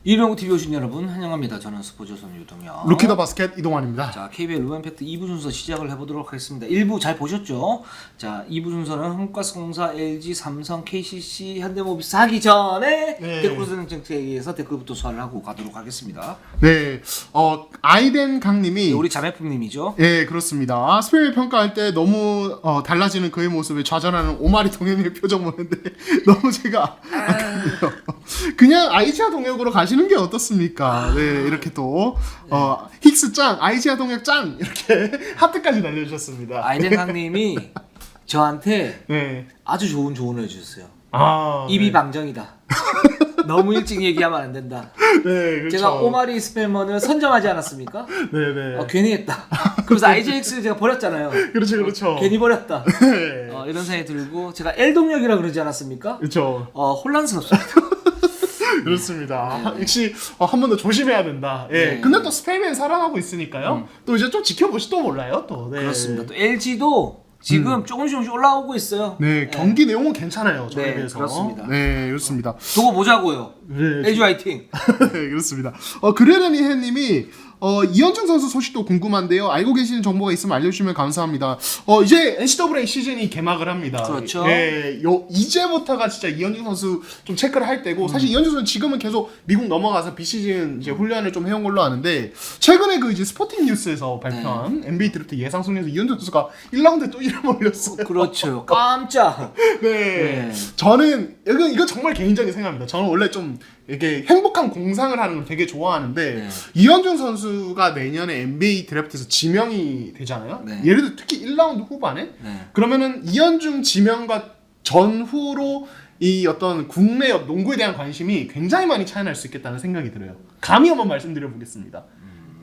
이병우 TV 오신 여러분 환영합니다. 저는 스포츠조선 유동혁, 루키더 바스켓 이동환입니다. 자, KBL 루멘팩트 2부 순서 시작을 해보도록 하겠습니다. 1부 잘 보셨죠? 자, 2부 순서는 한국가스공사, LG, 삼성, KCC, 현대모비스 하기 전에 댓글 쓰는 정책에 의해서 댓글부터 소화를 하고 가도록 하겠습니다. 네, 아이덴 강님이 우리 자매품님이죠? 예, 그렇습니다. 스페인 평가할 때 너무 달라지는 그의 모습에 좌절하는 오마리 동현의 표정 보는데 너무 제가 아깝네요. 그냥 아이지아 동역으로 가시는 게 어떻습니까? 네, 이렇게 또 힉스 짱, 아이지아 동역 짱 이렇게 하트까지 날려주셨습니다. 아이덴 강님이 저한테 네. 아주 좋은 조언을 해주셨어요. 아, 입이 네. 방정이다. 너무 일찍 얘기하면 안 된다. 네, 그렇죠. 제가 오마리 스펠먼을 선점하지 않았습니까? 네네. 괜히 했다. 그래서 IJX를 제가 버렸잖아요. 그렇죠, 그렇죠. 괜히 버렸다. 네. 이런 생각이 들고 제가 L동력이라 그러지 않았습니까? 그렇죠. 혼란스럽습니다. 그렇습니다. 역시 한 번 더 조심해야 된다. 예. 네. 근데 또 스페인은 살아나고 있으니까요. 또 이제 좀 지켜보시 또 몰라요. 또. 네. 그렇습니다. 또 LG도 지금 조금씩 올라오고 있어요. 네, 경기 내용은 괜찮아요. 저에 네, 비해서. 그렇습니다. 네, 그렇습니다. 두고 보자고요. 네, LG 화이팅. 네, 그렇습니다. 그레르니 해님이 이현중 선수 소식도 궁금한데요. 알고 계시는 정보가 있으면 알려주시면 감사합니다. 이제 NCAA 시즌이 개막을 합니다. 그렇죠. 예, 이제부터가 진짜 이현중 선수 좀 체크를 할 때고 사실 이현중 선수 지금은 계속 미국 넘어가서 비시즌 이제 훈련을 좀 해온 걸로 아는데 최근에 그 이제 스포팅 뉴스에서 발표한 NBA 드래프트 예상 순위에서 이현중 선수가 1라운드에 또 이름 올렸어요. 그렇죠. 깜짝. 네. 저는 이거 정말 개인적인 생각입니다. 저는 원래 좀 이렇게 행복한 공상을 하는 걸 되게 좋아하는데 이현중 선수가 내년에 NBA 드래프트에서 지명이 되잖아요. 네. 예를 들어 특히 1라운드 후반에 그러면은 이현중 지명과 전후로 이 어떤 국내 농구에 대한 관심이 굉장히 많이 차이날 수 있겠다는 생각이 들어요. 감히 한번 말씀드려 보겠습니다.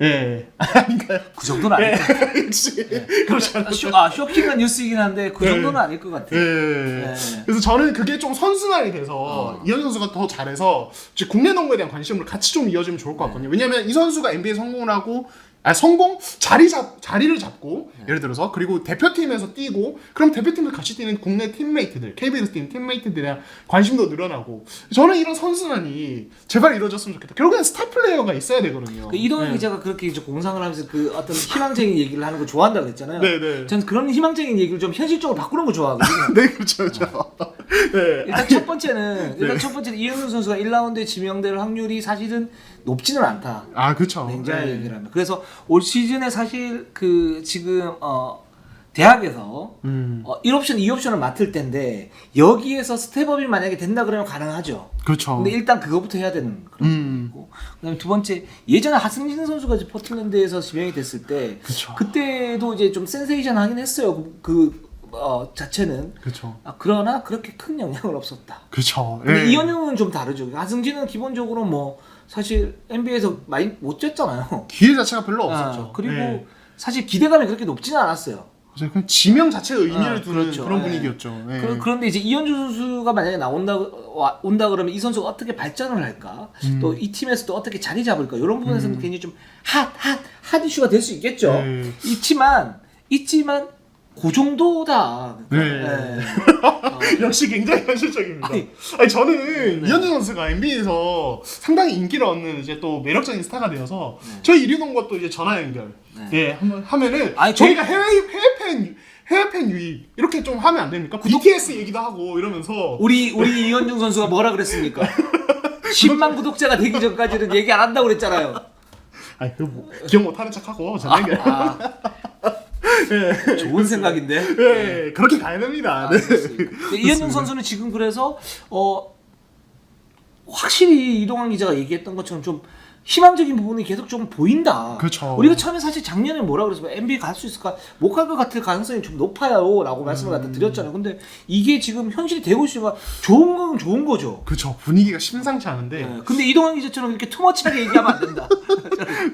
예. 아닌가요? 그 정도는 아닐 것 같아요. 역시 그렇지 않아요. 쇼킹한 뉴스이긴 한데 그 정도는 아닐 것 같아요. 네. 그래서 저는 그게 좀 선순환이 돼서 이현중 선수가 더 잘해서 이제 국내 농구에 대한 관심을 같이 좀 이어지면 좋을 것 같거든요. 왜냐면 이 선수가 NBA 성공을 하고 자리를 잡고 예를 들어서 그리고 대표팀에서 뛰고 그럼 대표팀에서 같이 뛰는 국내 팀메이트들 KBL에서 뛰는 팀메이트들에 대한 관심도 늘어나고 저는 이런 선순환이 제발 이루어졌으면 좋겠다. 결국엔 스타 플레이어가 있어야 되거든요. 이동현 기자가 그렇게 이제 공상을 하면서 그 어떤 희망적인 얘기를 하는 거 좋아한다고 그랬잖아요. 네네. 저는 그런 희망적인 얘기를 좀 현실적으로 바꾸는 거 좋아하거든요. 네, 그렇죠. 네. 일단 첫 번째는 이현준 선수가 1라운드에 지명될 확률이 사실은 높지는 않다. 아, 그렇죠. 냉정하게 얘기를 하면. 그래서 올 시즌에 사실 그 지금 대학에서 1옵션, 2옵션을 맡을 텐데 여기에서 스텝업이 만약에 된다 그러면 가능하죠. 그렇죠. 근데 일단 그거부터 해야 되는 그런 거고. 그다음에 두 번째 예전에 하승진 선수가 이제 포틀랜드에서 지명이 됐을 때 그쵸. 그때도 이제 좀 센세이션 하긴 했어요. 자체는. 그렇죠. 그러나 그렇게 큰 영향은 없었다. 그렇죠. 근데 이현웅은 좀 다르죠. 하승진은 기본적으로 뭐 사실 NBA에서 많이 못 뛰었잖아요. 기회 자체가 별로 없었죠. 그리고 사실 기대감이 그렇게 높지는 않았어요. 그냥 지명 자체가 의미를 두는 그렇죠. 그런 분위기였죠. 그런데 이제 이현주 선수가 만약에 온다 그러면 이 선수가 어떻게 발전을 할까? 또 이 팀에서 또 어떻게 자리 잡을까? 이런 부분에서는 굉장히 좀 핫 이슈가 될 수 있겠죠. 있지만 그 정도다. 역시 굉장히 현실적입니다. 아니 저는 이현준 선수가 NBA에서 상당히 인기를 얻는 이제 또 매력적인 스타가 되어서 저희 이류동과 또 이제 전화 연결 한번 하면은 저희가 해외팬 유입 이렇게 좀 하면 안 됩니까? BTS 얘기도 하고 이러면서 우리 이현중 선수가 뭐라 그랬습니까? 10만 구독자가 되기 전까지는 얘기 안 한다고 그랬잖아요. 아니 기억 못하는 척하고 전화 연결. 좋은 생각인데. 네, 그렇게 가야 됩니다. 이현중 선수는 지금 그래서 확실히 이동환 기자가 얘기했던 것처럼 좀 희망적인 부분이 계속 좀 보인다. 그렇죠. 우리가 처음에 사실 작년에 뭐라 그랬어요? NBA 갈 수 있을까? 못 갈 것 같을 가능성이 좀 높아요. 라고 말씀을 갖다 드렸잖아요. 근데 이게 지금 현실이 되고 있으니까 좋은 건 좋은 거죠. 그렇죠. 분위기가 심상치 않은데. 근데 이동환 기자처럼 이렇게 투머치하게 얘기하면 안 된다.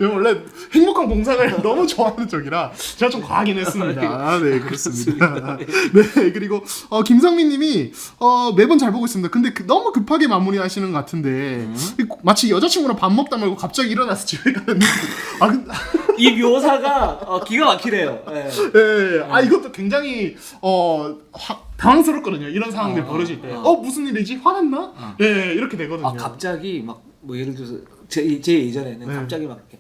원래 행복한 공상을 너무 좋아하는 쪽이라 제가 좀 과하긴 했습니다. 네, 그렇습니다. 네, 그리고 김성민 님이 매번 잘 보고 있습니다. 근데 너무 급하게 마무리하시는 것 같은데 마치 여자친구랑 밥 먹다 말고 갑자기 일어나서 집에 가는 느낌. 이 묘사가 기가 막히네요. 네. 이것도 굉장히 당황스럽거든요. 이런 상황들 벌어질 때. 무슨 일이지? 화났나? 이렇게 되거든요. 갑자기 막 뭐 예를 들어서 제 예전에는 갑자기 막 이렇게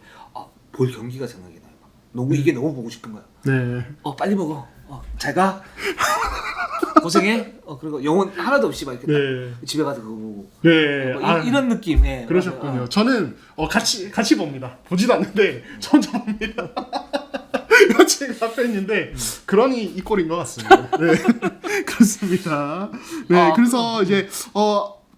볼 경기가 생각이 나요. 너무 이게 너무 보고 싶은 거야. 네. 빨리 먹어. 잘 가. 고생해. 그리고 영혼 하나도 없이 막 이렇게 집에 가서 그거 보고. 네. 이런 느낌. 예. 그러셨군요. 맞아요. 저는 같이 봅니다. 보지도 않는데 혼자 봅니다. 여친과 앞에 있는데 그러니 이 꼴인 것 같습니다. 네. 그렇습니다. 네. 그래서 이제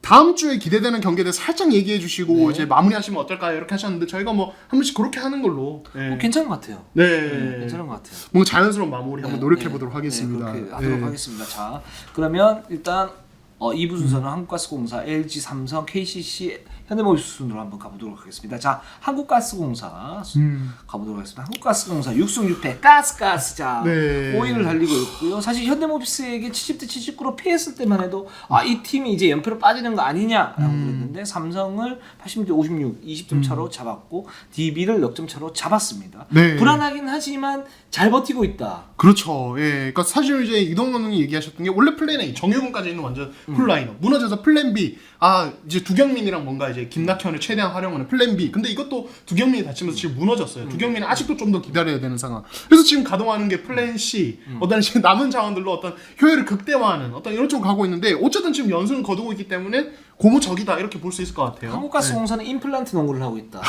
다음 주에 기대되는 경기에 대해서 살짝 얘기해 주시고 이제 마무리하시면 어떨까요? 이렇게 하셨는데 저희가 뭐 한 번씩 그렇게 하는 걸로. 네. 괜찮은 것 같아요. 네. 괜찮은 것 같아요. 뭔가 자연스러운 마무리 한번 노력해 보도록 하겠습니다. 그렇게 하도록 하겠습니다. 자, 그러면 일단 2부 순서는 한국가스공사, LG, 삼성, KCC, 현대모비스 순으로 한번 가보도록 하겠습니다. 자, 한국가스공사 가보도록 하겠습니다. 한국가스공사 6승 6패 가스 자 5위를 달리고 있고요. 사실 현대모비스에게 70대 79로 패했을 때만 해도 이 팀이 이제 연패로 빠지는 거 아니냐라고 그랬는데 삼성을 86대 56, 20점 차로 잡았고 DB를 넉 점 차로 잡았습니다. 네. 불안하긴 하지만 잘 버티고 있다. 그렇죠. 예. 그러니까 사실 이제 이동원 감독이 얘기하셨던 게 원래 플랜 A 정유근까지 있는 완전 풀 라인업 무너져서 플랜 B 이제 두경민이랑 뭔가 이제 김낙현을 최대한 활용하는 플랜 B. 근데 이것도 두경민이 다치면서 지금 무너졌어요. 두경민은 아직도 좀 더 기다려야 되는 상황. 그래서 지금 가동하는 게 플랜 C. 어떤 지금 남은 자원들로 어떤 효율을 극대화하는 어떤 이런 쪽으로 가고 있는데 어쨌든 지금 연승을 거두고 있기 때문에 고무적이다 이렇게 볼 수 있을 것 같아요. 한국가스공사는 임플란트 농구를 하고 있다.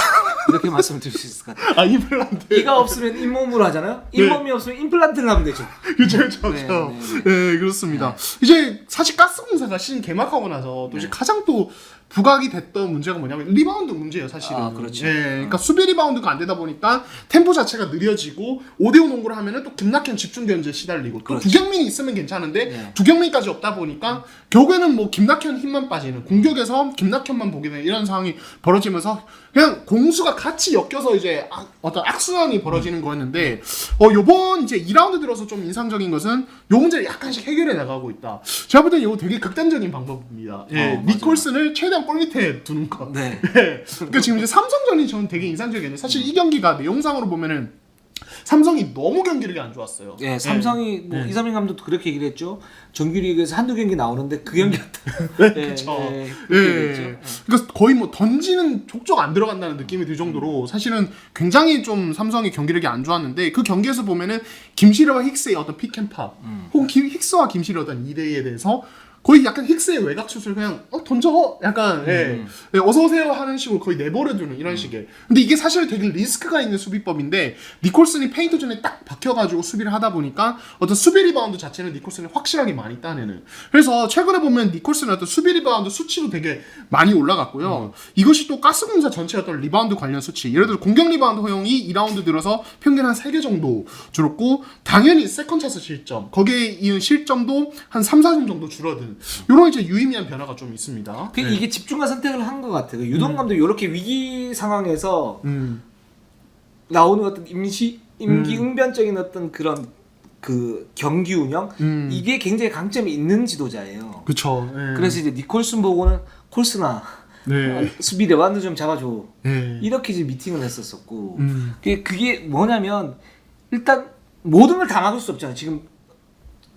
이렇게 말씀을 드릴 수 있을 것 같아요. 임플란트. 이가 없으면 잇몸으로 하잖아요. 잇몸이 없으면 임플란트를 하면 되죠. 그렇죠. 네, 그렇습니다. 이제 사실 가스공사가 시즌 개막하고 나서 또 이제 가장 또 부각이 됐던 문제가 뭐냐면 리바운드 문제예요, 사실은. 그렇죠. 예, 그러니까 수비 리바운드가 안 되다 보니까 템포 자체가 느려지고 5대5 농구를 하면은 또 김낙현 집중 견제에 시달리고 또 두경민이 있으면 괜찮은데 두경민까지 없다 보니까 결국에는 뭐 김낙현 힘만 빠지는 공격에서 김낙현만 보게 되는 이런 상황이 벌어지면서 그냥 공수가 같이 엮여서 이제 어떤 악순환이 벌어지는 거였는데 요번 이제 2라운드 들어서 좀 인상적인 것은 요 문제를 약간씩 해결해 나가고 있다. 제가 볼 땐 이거 되게 극단적인 방법입니다. 예, 니콜슨을 최대한 골 밑에 두는 거. 네. 예. 그러니까 지금 이제 삼성전이 저는 되게 인상적이었는데 사실 이 경기가 내용상으로 보면은 삼성이 너무 경기력이 안 좋았어요. 예, 삼성이 뭐 이상민 감독도 그렇게 얘기를 했죠. 정규리그에서 한두 경기 나오는데 그 경기 같다. 그렇죠. 그렇죠. 그러니까 거의 뭐 던지는 족족 안 들어간다는 느낌이 들 정도로 사실은 굉장히 좀 삼성의 경기력이 안 좋았는데 그 경기에서 보면은 김시려와 힉스의 어떤 픽앤팝 혹은 힉스와 김시려 어떤 2대2에 대해서 거의 약간 힉스의 외곽 슛을 그냥 던져 약간 어서 오세요 하는 식으로 거의 내버려두는 이런 식의. 근데 이게 사실 되게 리스크가 있는 수비법인데 니콜슨이 페인트 존에 딱 박혀가지고 수비를 하다 보니까 어떤 수비 리바운드 자체는 니콜슨이 확실하게 많이 따내는. 그래서 최근에 보면 니콜슨의 어떤 수비 리바운드 수치도 되게 많이 올라갔고요. 이것이 또 가스공사 전체의 어떤 리바운드 관련 수치. 예를 들어 공격 리바운드 허용이 2라운드 들어서 평균 한 3개 정도 줄었고 당연히 세컨 차스 실점 거기에 이은 실점도 한 3, 4점 정도 줄어든. 이런 이제 유의미한 변화가 좀 있습니다. 이게 집중과 선택을 한 것 같아요. 유동 감독 이렇게 위기 상황에서 나오는 어떤 임기응변적인 어떤 그런 그 경기 운영 이게 굉장히 강점이 있는 지도자예요. 그렇죠. 그래서 이제 니콜슨 보고는 콜스나 수비 레반드 좀 잡아줘. 이렇게 이제 미팅을 했었었고 그게 뭐냐면 일단 모든 걸 다 막을 수 없잖아요. 지금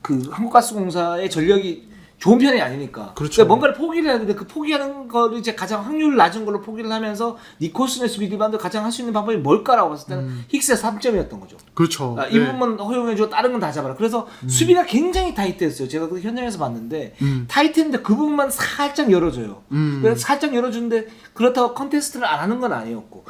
그 한국가스공사의 전력이 좋은 편이 아니니까. 그렇죠. 그러니까 뭔가를 포기를 해야 되는데 그 포기하는 거를 이제 가장 확률 낮은 걸로 포기를 하면서 니콜슨의 수비 리바운드 가장 할 수 있는 방법이 뭘까라고 봤을 때는 힉스의 3점이었던 거죠. 그렇죠. 이 부분만 허용해줘, 다른 건 다 잡아라. 그래서 수비가 굉장히 타이트했어요. 제가 그 현장에서 봤는데 타이트했는데 그 부분만 살짝 열어줘요. 그래서 살짝 열어주는데 그렇다고 컨테스트를 안 하는 건 아니었고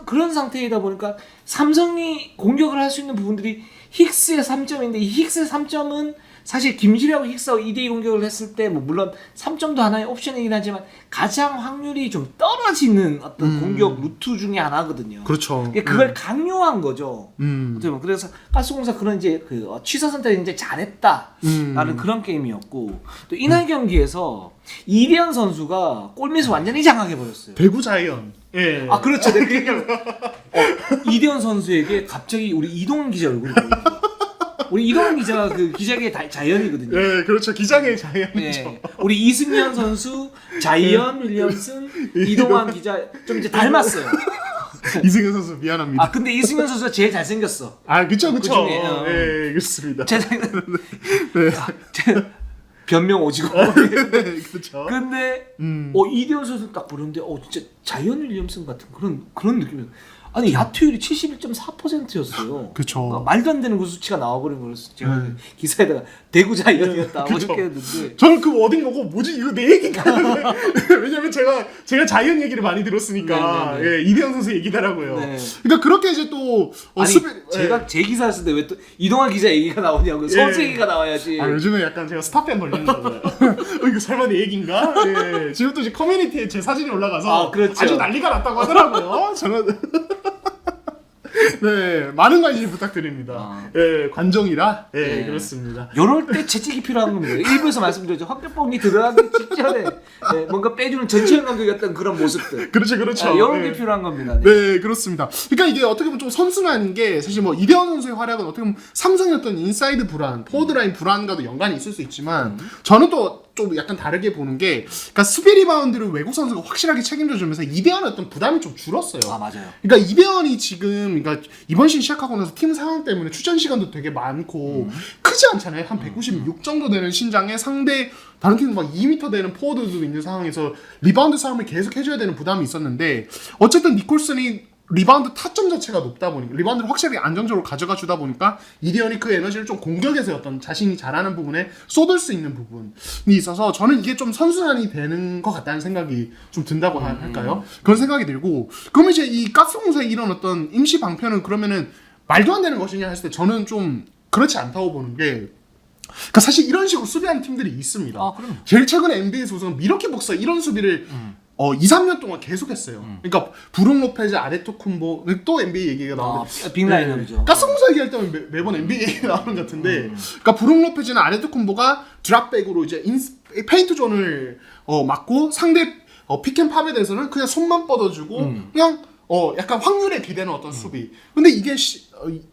그런 상태이다 보니까 삼성이 공격을 할 수 있는 부분들이 힉스의 3점인데 이 힉스의 3점은 사실 김시려하고 힉스하고 2대2 공격을 했을 때 뭐 물론 3점도 하나의 옵션이긴 하지만 가장 확률이 좀 떨어지는 어떤 공격 루트 중에 하나거든요. 그렇죠. 그걸 강요한 거죠. 그래서 가스공사 그런 이제 그 취사 선택을 이제 잘했다라는 그런 게임이었고 또 이날 경기에서 이대현 선수가 골밑을 완전히 장악해 버렸어요. 배구 자이언. 예. 그렇죠. 이대현 선수에게 갑자기 우리 이동훈 기자 얼굴이 보이고. 우리 이동훈 기자가 그 기자계의 자이언이거든요. 네, 그렇죠. 기자계의 자이언이죠. 네. 우리 이승현 선수, 자이언 윌리엄슨, 이동환 기자 좀 이제 닮았어요. 이승현 선수 미안합니다. 근데 이승현 선수가 제일 잘생겼어. 그쵸. 그중에, 네, 그렇습니다. 제일 변명 오지고. 그렇죠. 근데 이대현 선수 딱 보는데 진짜 자이언 윌리엄슨 같은 그런 느낌이에요. 아니 야투율이 71.4%였어요. 그쵸. 말도 안 되는 그 수치가 나와버린 거였어. 제가 기사에다가 대구 자이언이었다 뭐 이렇게 했는데 저는 그 워딩 보고 뭐지 이거 내 얘기인가? 왜냐면 제가 자이언 얘기를 많이 들었으니까 예, 이대현 선수 얘기더라고요. 네. 그러니까 그렇게 이제 또 아니 제가 제 기사 쓸 때 왜 또 이동환 기자 얘기가 나오냐고. 선수 얘기가 나와야지. 아 요즘에 약간 제가 스타팬 걸리는거예요. 이거 설마 내 얘기인가? 예. 지금 또 이제 커뮤니티에 제 사진이 올라가서 그렇죠. 아주 난리가 났다고 하더라고요. 저는 네 많은 관심 부탁드립니다. 예 관종이라 예 그렇습니다. 요럴 때 채찍이 필요한 겁니다. 일부에서 말씀드렸죠. 확대봉이 들어가기 직전에 뭔가 빼주는 전체형 감독이었던 그런 모습들. 그렇죠. 요런 게 필요한 겁니다. 네 그렇습니다. 그러니까 이게 어떻게 보면 좀 선순환인 게 사실 뭐 이대현 선수의 활약은 어떻게 보면 삼성의 어떤 인사이드 불안, 포워드라인 불안과도 연관이 있을 수 있지만 저는 또 좀 약간 다르게 보는 게 그러니까 수비 리바운드를 외국 선수가 확실하게 책임져주면서 이대현의 어떤 부담이 좀 줄었어요. 아 맞아요. 그러니까 이대현이 지금 그러니까 이번 시즌 시작하고 나서 팀 상황 때문에 출전 시간도 되게 많고 크지 않잖아요. 한 196 정도 되는 신장에 상대 다른 팀은 막 2m 되는 포워드도 있는 상황에서 리바운드 싸움을 계속 해줘야 되는 부담이 있었는데 어쨌든 니콜슨이 리바운드 타점 자체가 높다 보니까 리바운드를 확실히 안정적으로 가져가 주다 보니까 이대현이 그 에너지를 좀 공격에서 어떤 자신이 잘하는 부분에 쏟을 수 있는 부분이 있어서 저는 이게 좀 선순환이 되는 것 같다는 생각이 좀 든다고 할까요? 그런 생각이 들고 그러면 이제 이 가스공사의 이런 어떤 임시 방편은 그러면은 말도 안 되는 것이냐 했을 때 저는 좀 그렇지 않다고 보는 게 그러니까 사실 이런 식으로 수비하는 팀들이 있습니다. 그럼. 제일 최근에 NBA에서 우선 미러키 벅스가 이런 수비를 2, 3년 동안 계속했어요. 그러니까 브룩 로페즈, 아데토쿤보 또 NBA 얘기가 나오는데 빅라이너죠. 가스공사 얘기할 때면 매번 NBA 얘기가 나오는 것 같은데 그러니까 브룩 로페즈나 아데토쿤보가 드랍백으로 이제 페인트 존을 막고 상대 픽앤팝에 대해서는 그냥 손만 뻗어주고 그냥 약간 확률에 기대는 어떤 수비. 근데 이게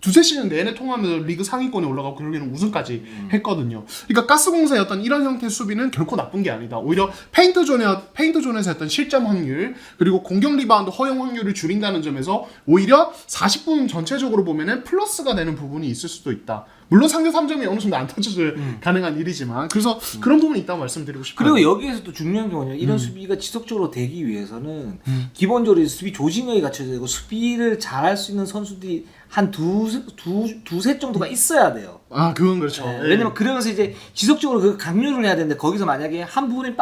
두세 시즌 내내 통하면서 리그 상위권에 올라가고 결국에는 우승까지 했거든요. 그러니까 가스공사의 어떤 이런 형태의 수비는 결코 나쁜 게 아니다. 오히려 페인트존에서 했던 실점 확률 그리고 공격 리바운드 허용 확률을 줄인다는 점에서 오히려 40분 전체적으로 보면은 플러스가 되는 부분이 있을 수도 있다. 물론 상대 3점이 어느 정도 안 터져서 가능한 일이지만 그래서 그런 부분이 있다고 말씀드리고 싶어요. 그리고 여기에서 또 중요한 게 뭐냐면 이런 수비가 지속적으로 되기 위해서는 기본적으로 수비 조직력이 갖춰져야 되고 수비를 잘할 수 있는 선수들이 한 두세 정도가 있어야 돼요. 아 그건 그렇죠. 네, 왜냐면 그러면서 이제 지속적으로 그 강요를 해야 되는데 거기서 만약에 한 부분에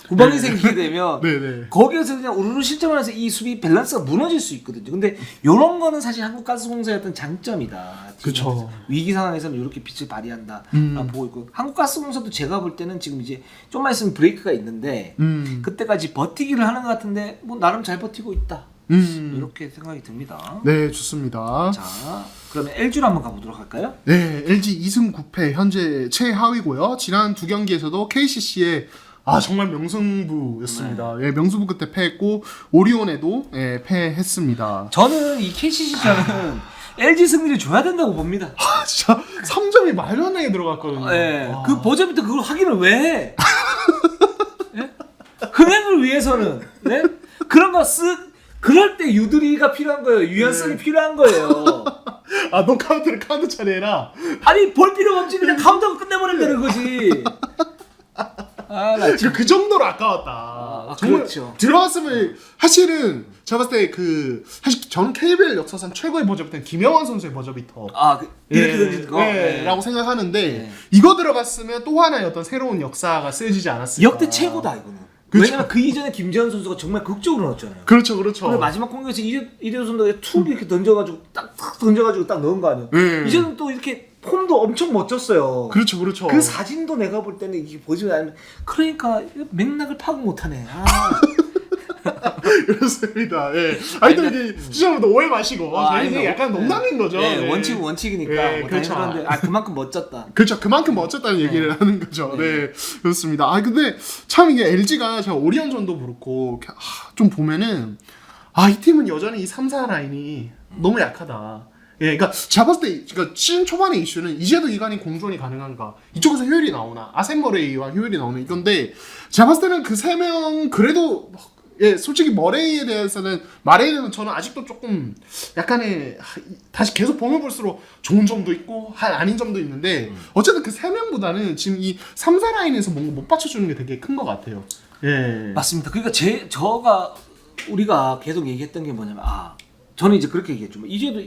구멍이 생기게 되면 네네. 거기에서 그냥 우르르 실점을 해서 이 수비 밸런스가 무너질 수 있거든요. 근데 이런 거는 사실 한국가스공사의 어떤 장점이다. 그렇죠. 위기 상황에서는 이렇게 빛을 발휘한다. 보고 있고 한국가스공사도 제가 볼 때는 지금 이제 좀만 있으면 브레이크가 있는데 그때까지 버티기를 하는 것 같은데 뭐 나름 잘 버티고 있다. 이렇게 생각이 듭니다. 네, 좋습니다. 자, 그러면 LG로 한번 가보도록 할까요? 네, LG 2승 9패 현재 최하위고요. 지난 두 경기에서도 KCC의 정말 명승부였습니다. 예, 명승부 끝에 패했고 오리온에도 패했습니다. 저는 이 KCC전은 LG 승리를 줘야 된다고 봅니다. 진짜 3점이 말도 안 되게 들어갔거든요. 네, 그 버저비터 그걸 확인을 왜 해? 네? 흥행을 위해서는 네? 그런 거 그럴 때 유두리가 필요한 거예요. 유연성이 필요한 거예요. 너 카운트 차례해라. 아니 볼 필요가 없지 그냥 카운터가 끝내버리면 되는 거지. 나 진짜 그 정도로 아까웠다. 정말 그렇죠. 들어갔으면 사실은 제가 봤을 때 사실 저는 KBL 역사상 최고의 버저비터는 김영환 선수의 버저비터. 이렇게 던진 거? 라고 생각하는데 이거 들어갔으면 또 하나의 어떤 새로운 역사가 쓰여지지 않았을까. 역대 최고다 이거는. 그렇죠. 왜냐면 그 이전에 김재현 선수가 정말 극적으로 넣었잖아요. 그렇죠. 그리고 마지막 공격에서 이대호 선수가 툭 이렇게 던져가지고 딱 넣은 거 아니에요. 이제는 또 이렇게 폼도 엄청 멋졌어요. 그렇죠. 그 사진도 내가 볼 때는 이게 보지만 않으면 그러니까 맥락을 파악 못하네. 그렇습니다. 예. 또 이제 시청자분들 오해 마시고 저희 약간 농담인 거죠. 네, 원칙이니까. 네, 그렇죠. 그만큼 멋졌다. 그렇죠. 그만큼 멋졌다는 얘기를 하는 거죠. 네, 그렇습니다. 근데 참 이게 LG가 제가 오리온전도 그렇고 좀 보면은 이 팀은 여전히 이 3-4 라인이 너무 약하다. 예, 그러니까 제가 봤을 때 그러니까 시즌 초반의 이슈는 이제도 이간이 공존이 가능한가? 이쪽에서 효율이 나오나? 아셈머레이와 효율이 나오는 이건데 제가 봤을 때는 그 세 명 그래도 예, 솔직히 머레이에 대해서는 마레이는 저는 아직도 조금 약간의 다시 계속 보면 볼수록 좋은 점도 있고 아닌 점도 있는데 어쨌든 그 세 명보다는 지금 이 3, 4라인에서 뭔가 못 받쳐주는 게 되게 큰 것 같아요. 예. 맞습니다. 그러니까 우리가 계속 얘기했던 게 뭐냐면 저는 이제 그렇게 얘기했죠. 이제도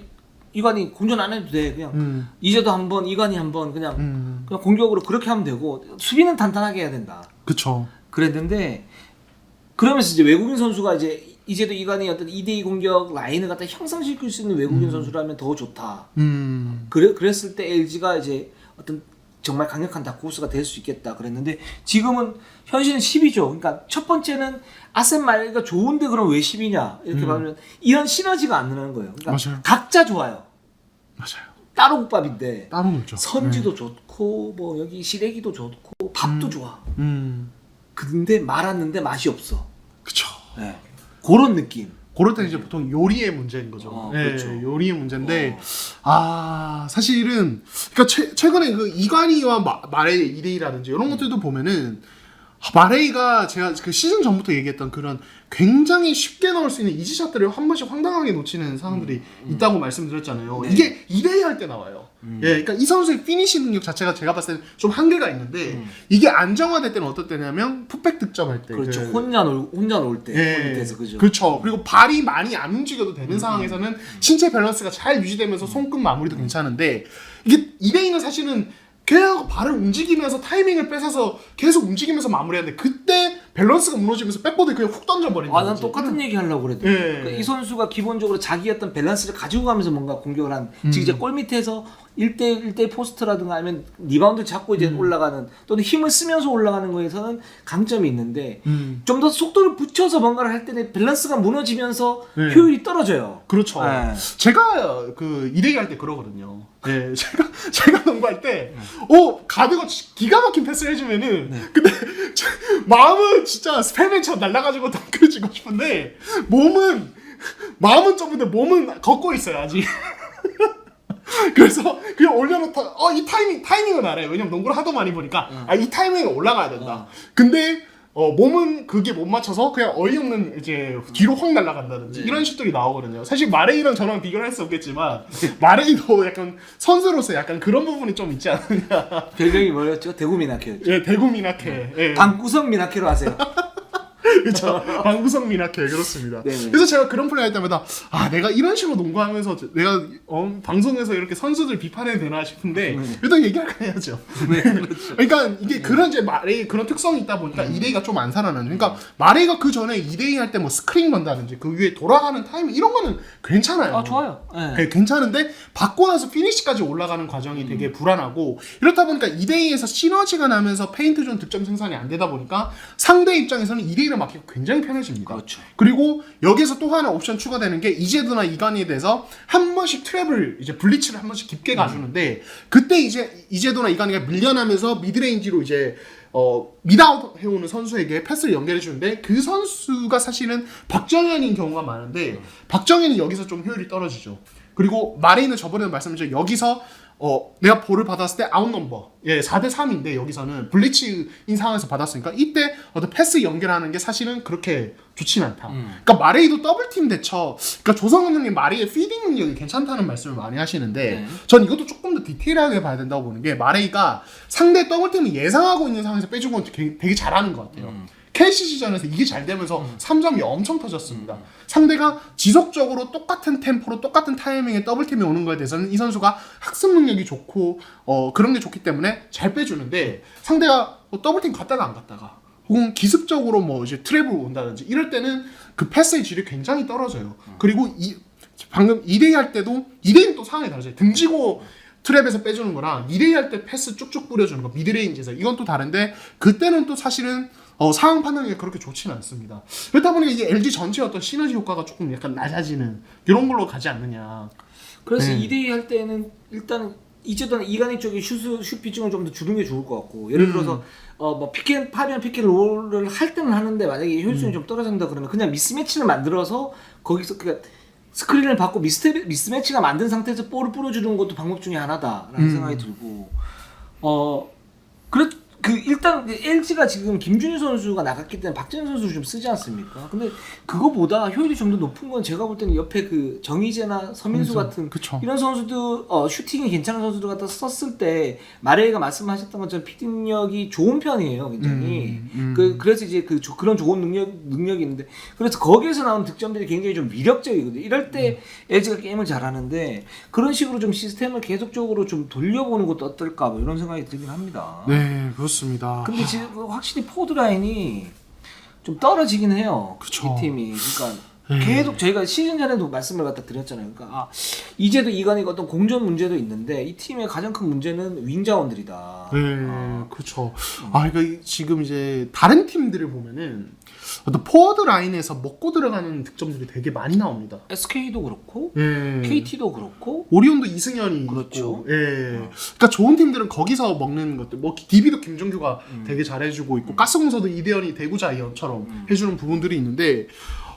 이관이 공전 안 해도 돼. 그냥 이제도 한번 이관이 한번 그냥 공격으로 그렇게 하면 되고 수비는 탄탄하게 해야 된다. 그쵸. 그랬는데 그러면서 이제 외국인 선수가 이제도 이관이 어떤 2대2 공격 라인을 갖다 형성시킬 수 있는 외국인 선수라면 더 좋다. 그랬을 때 LG가 이제 어떤 정말 강력한 다크호스가 될 수 있겠다 그랬는데 지금은 현실은 10이죠. 그러니까 첫 번째는 아셈 말가 좋은데 그럼 왜 10이냐 이렇게 말하면 이런 시너지가 안 나는 거예요. 그러니까 맞아요. 각자 좋아요. 맞아요. 따로 국밥인데 따로 놀죠. 선지도 좋고 뭐 여기 시래기도 좋고 밥도 좋아. 음. 근데 말았는데 맛이 없어. 그쵸. 네. 그런 느낌. 그럴 때 이제 보통 요리의 문제인 거죠. 그렇죠. 요리의 문제인데 사실은 그러니까 최근에 그 이관희와 마레이 2대2라든지 이런 것들도 보면은 마레이가 제가 그 시즌 전부터 얘기했던 그런 굉장히 쉽게 넣을 수 있는 이지샷들을 한 번씩 황당하게 놓치는 상황들이 있다고 말씀드렸잖아요. 네. 이게 2대2 할 때 나와요. 예, 그러니까 이 선수의 피니시 능력 자체가 제가 봤을 때는 좀 한계가 있는데 이게 안정화될 때는 어떨 때냐면 풋백 득점할 때. 그렇죠. 혼자 놀 때. 예, 밑에서 그죠. 그렇죠. 그리고 발이 많이 안 움직여도 되는 상황에서는 신체 밸런스가 잘 유지되면서 손끝 마무리도 괜찮은데 이게 2대2는 사실은 그냥 발을 움직이면서 타이밍을 뺏어서 계속 움직이면서 마무리하는데 그때 밸런스가 무너지면서 백보드에 그냥 훅 던져버린다. 난 똑같은 얘기 하려고 그랬는데 그러니까 이 선수가 기본적으로 자기 어떤 밸런스를 가지고 가면서 뭔가 공격을 한 즉 이제 골 밑에서 1대1 포스트라든가 아니면 리바운드 잡고 이제 올라가는 또는 힘을 쓰면서 올라가는 거에서는 강점이 있는데 좀 더 속도를 붙여서 뭔가를 할 때는 밸런스가 무너지면서 효율이 떨어져요. 그렇죠. 네. 제가 그 2대2 할 때 그러거든요. 네, 제가 농구할 때 가드가 기가 막힌 패스를 해주면은 근데 마음은 진짜 스펠맨처럼 날아가지고 덩크를 고 싶은데 마음은 좁은데 몸은 걷고 있어요 아직. 그래서 그냥 올려놓다 이 타이밍은 알아요. 왜냐면 농구를 하도 많이 보니까 이 타이밍에 올라가야 된다. 근데 몸은 그게 못 맞춰서 그냥 어이없는 이제 뒤로 확 날아간다든지 이런 슛들이 나오거든요. 사실 마레이랑 저랑 비교를 할 수 없겠지만 마레이도 약간 선수로서 약간 그런 부분이 좀 있지 않느냐. 별명이 뭐였죠? 대구 미나케였죠. 예, 대구 미나케. 예. 방구석 미나케로 하세요. 그렇죠. 방구석 미나케 그렇습니다. 네네. 그래서 제가 그런 플레이 할 때마다 내가 이런 식으로 농구하면서 내가 방송에서 이렇게 선수들 비판해도 되나 싶은데 일단 얘기할 거 해야죠. 네, 그렇죠. 그러니까 이게 그런 이제 마레이 그런 특성이 있다 보니까 2대2가 좀 안 살아나는. 그러니까 마레이가 그 전에 2대2 할 때 뭐 스크린 건다든지 그 위에 돌아가는 타이밍 이런 거는 괜찮아요. 좋아요. 네. 네, 괜찮은데 받고 나서 피니시까지 올라가는 과정이 되게 불안하고 이렇다 보니까 2대2에서 시너지가 나면서 페인트 존 득점 생산이 안 되다 보니까 상대 입장에서는 2대1을 막기가 굉장히 편해집니다. 그렇죠. 그리고 여기서 또 하나 옵션 추가되는 게 이제도나 이관희에 대해서 한 번씩 트랩을 이제 블리츠를 한 번씩 깊게 가주는데 그때 이제 이제도나 이관희가 밀려나면서 미드레인지로 이제 미드아웃 해오는 선수에게 패스를 연결해 주는데 그 선수가 사실은 박정현인 경우가 많은데 박정현이 여기서 좀 효율이 떨어지죠. 그리고 마레이는 저번에 말씀드렸죠. 여기서 내가 볼을 받았을 때 아웃 넘버 4대 3인데 여기서는 블리츠인 상황에서 받았으니까 이때 어떤 패스 연결하는 게 사실은 그렇게 좋진 않다. 그러니까 마레이도 더블팀 대처. 그러니까 조성은 형님 마레이의 피딩 능력이 괜찮다는 말씀을 많이 하시는데 전 이것도 조금 더 디테일하게 봐야 된다고 보는 게 마레이가 상대 더블팀을 예상하고 있는 상황에서 빼준 건 되게 잘하는 것 같아요. KCC전에서 이게 잘 되면서 3점이 엄청 터졌습니다. 상대가 지속적으로 똑같은 템포로 똑같은 타이밍에 더블팀이 오는 거에 대해서는 이 선수가 학습 능력이 좋고 그런 게 좋기 때문에 잘 빼주는데 상대가 더블팀 갔다가 안 갔다가 혹은 기습적으로 뭐 이제 트랩을 온다든지 이럴 때는 그 패스의 질이 굉장히 떨어져요. 그리고 방금 2대2 할 때도 2대2는 또 상황이 다르죠. 등지고 트랩에서 빼주는 거랑 2대2 할 때 패스 쭉쭉 뿌려주는 거 미드레인지에서 이건 또 다른데 그때는 또 사실은 상황 판단이 그렇게 좋지는 않습니다. 그렇다 보니까 이게 LG 전체의 어떤 시너지 효과가 조금 약간 낮아지는 이런 걸로 가지 않느냐. 그래서 2대2 할 때는 일단 이제도는 이관희 쪽에 슛 피칭을 좀 더 줄이는 게 좋을 것 같고 예를 들어서 뭐 파비안 피켓롤을 할 때는 하는데 만약에 효율성이 좀 떨어진다 그러면 그냥 미스매치를 만들어서 거기서 그러니까 스크린을 받고 미스매치가 만든 상태에서 볼을 뿌려주는 것도 방법 중에 하나다라는 생각이 들고 일단 LG가 지금 김준일 선수가 나갔기 때문에 박재현 선수를 좀 쓰지 않습니까? 근데 그거보다 효율이 좀 더 높은 건 제가 볼 때는 옆에 그 정희재나 서민수 같은 그쵸. 이런 선수들 슈팅이 괜찮은 선수들 갖다 썼을 때 마레이가 말씀하셨던 것처럼 피딩력이 좋은 편이에요, 굉장히. 그래서 이제 그런 좋은 능력이 있는데 그래서 거기에서 나오는 득점들이 굉장히 좀 위력적이거든요. 이럴 때 LG가 게임을 잘하는데 그런 식으로 좀 시스템을 계속적으로 좀 돌려보는 것도 어떨까 뭐 이런 생각이 들긴 합니다. 네, 그렇습니다. 근데 지금 확실히 포드 라인이 좀 떨어지긴 해요. 그쵸. 이 팀이. 그러니까 계속 저희가 시즌 전에도 말씀을 갖다 드렸잖아요. 그러니까 이제도 이간이가 어떤 공전 문제도 있는데 이 팀의 가장 큰 문제는 윙 자원들이다. 네, 그렇죠. 그러니까 지금 이제 다른 팀들을 보면은 어떤 포워드 라인에서 먹고 들어가는 득점들이 되게 많이 나옵니다. SK도 그렇고 예. KT도 그렇고 오리온도 이승현이 그렇죠. 있고, 예. 그러니까 좋은 팀들은 거기서 먹는 것들, 뭐 DB도 김종규가 되게 잘해주고 있고, 가스공사도 이대현이 대구 자이언처럼 해주는 부분들이 있는데,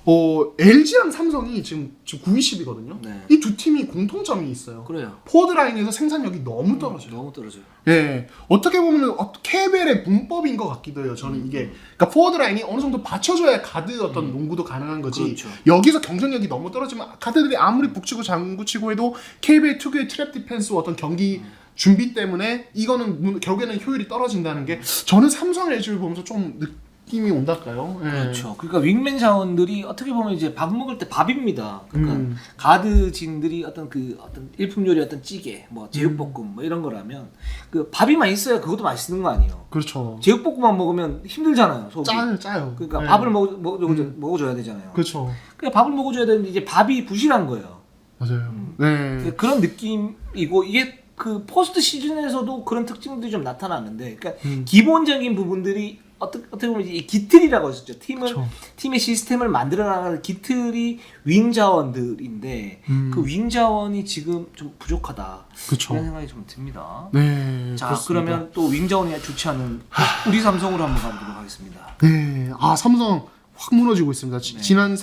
LG랑 삼성이 지금 9위 10이거든요. 네. 이 두 팀이 공통점이 있어요. 그래요. 포워드 라인에서 생산력이 너무 떨어져요. 너무 떨어져요. 예, 어떻게 보면 KBL의 문법인 것 같기도 해요. 저는 이게 그러니까 포워드 라인이 어느 정도 받쳐줘야 가드 어떤 농구도 가능한 거지. 그렇죠. 여기서 경쟁력이 너무 떨어지면 가드들이 아무리 북치고 장구치고 해도 KBL 특유의 트랩 디펜스 어떤 경기 준비 때문에 이거는 결국에는 효율이 떨어진다는 게 저는 삼성 LG를 보면서 좀 느낌이 온달까요? 예. 그렇죠. 그러니까 윙맨 자원들이 어떻게 보면 이제 밥 먹을 때 밥입니다. 그러니까 가드진들이 어떤 일품 요리 어떤 찌개, 뭐 제육볶음 뭐 이런 거라면 그 밥이 맛있어야 그것도 맛있는 거 아니에요. 그렇죠. 제육볶음만 먹으면 힘들잖아요. 속이. 짜요. 그러니까 예. 밥을 먹어줘야 되잖아요. 그렇죠. 그러니까 밥을 먹어줘야 되는데 이제 밥이 부실한 거예요. 맞아요. 네. 그런 느낌이고 이게 그 포스트 시즌에서도 그런 특징들이 좀 나타나는데, 그러니까 기본적인 부분들이 어떻게 보면 이 기틀이라고 했었죠. 팀의 시스템을 만들어 나가는 기틀이 윙 자원들인데 그 윙 자원이 지금 좀 부족하다. 그쵸. 이런 생각이 좀 듭니다. 네. 자, 그렇습니다. 그러면 또 윙 자원이 좋지 않은 우리 삼성으로 한번 가보도록 하겠습니다. 네, 삼성 확 무너지고 있습니다. 네. 지난주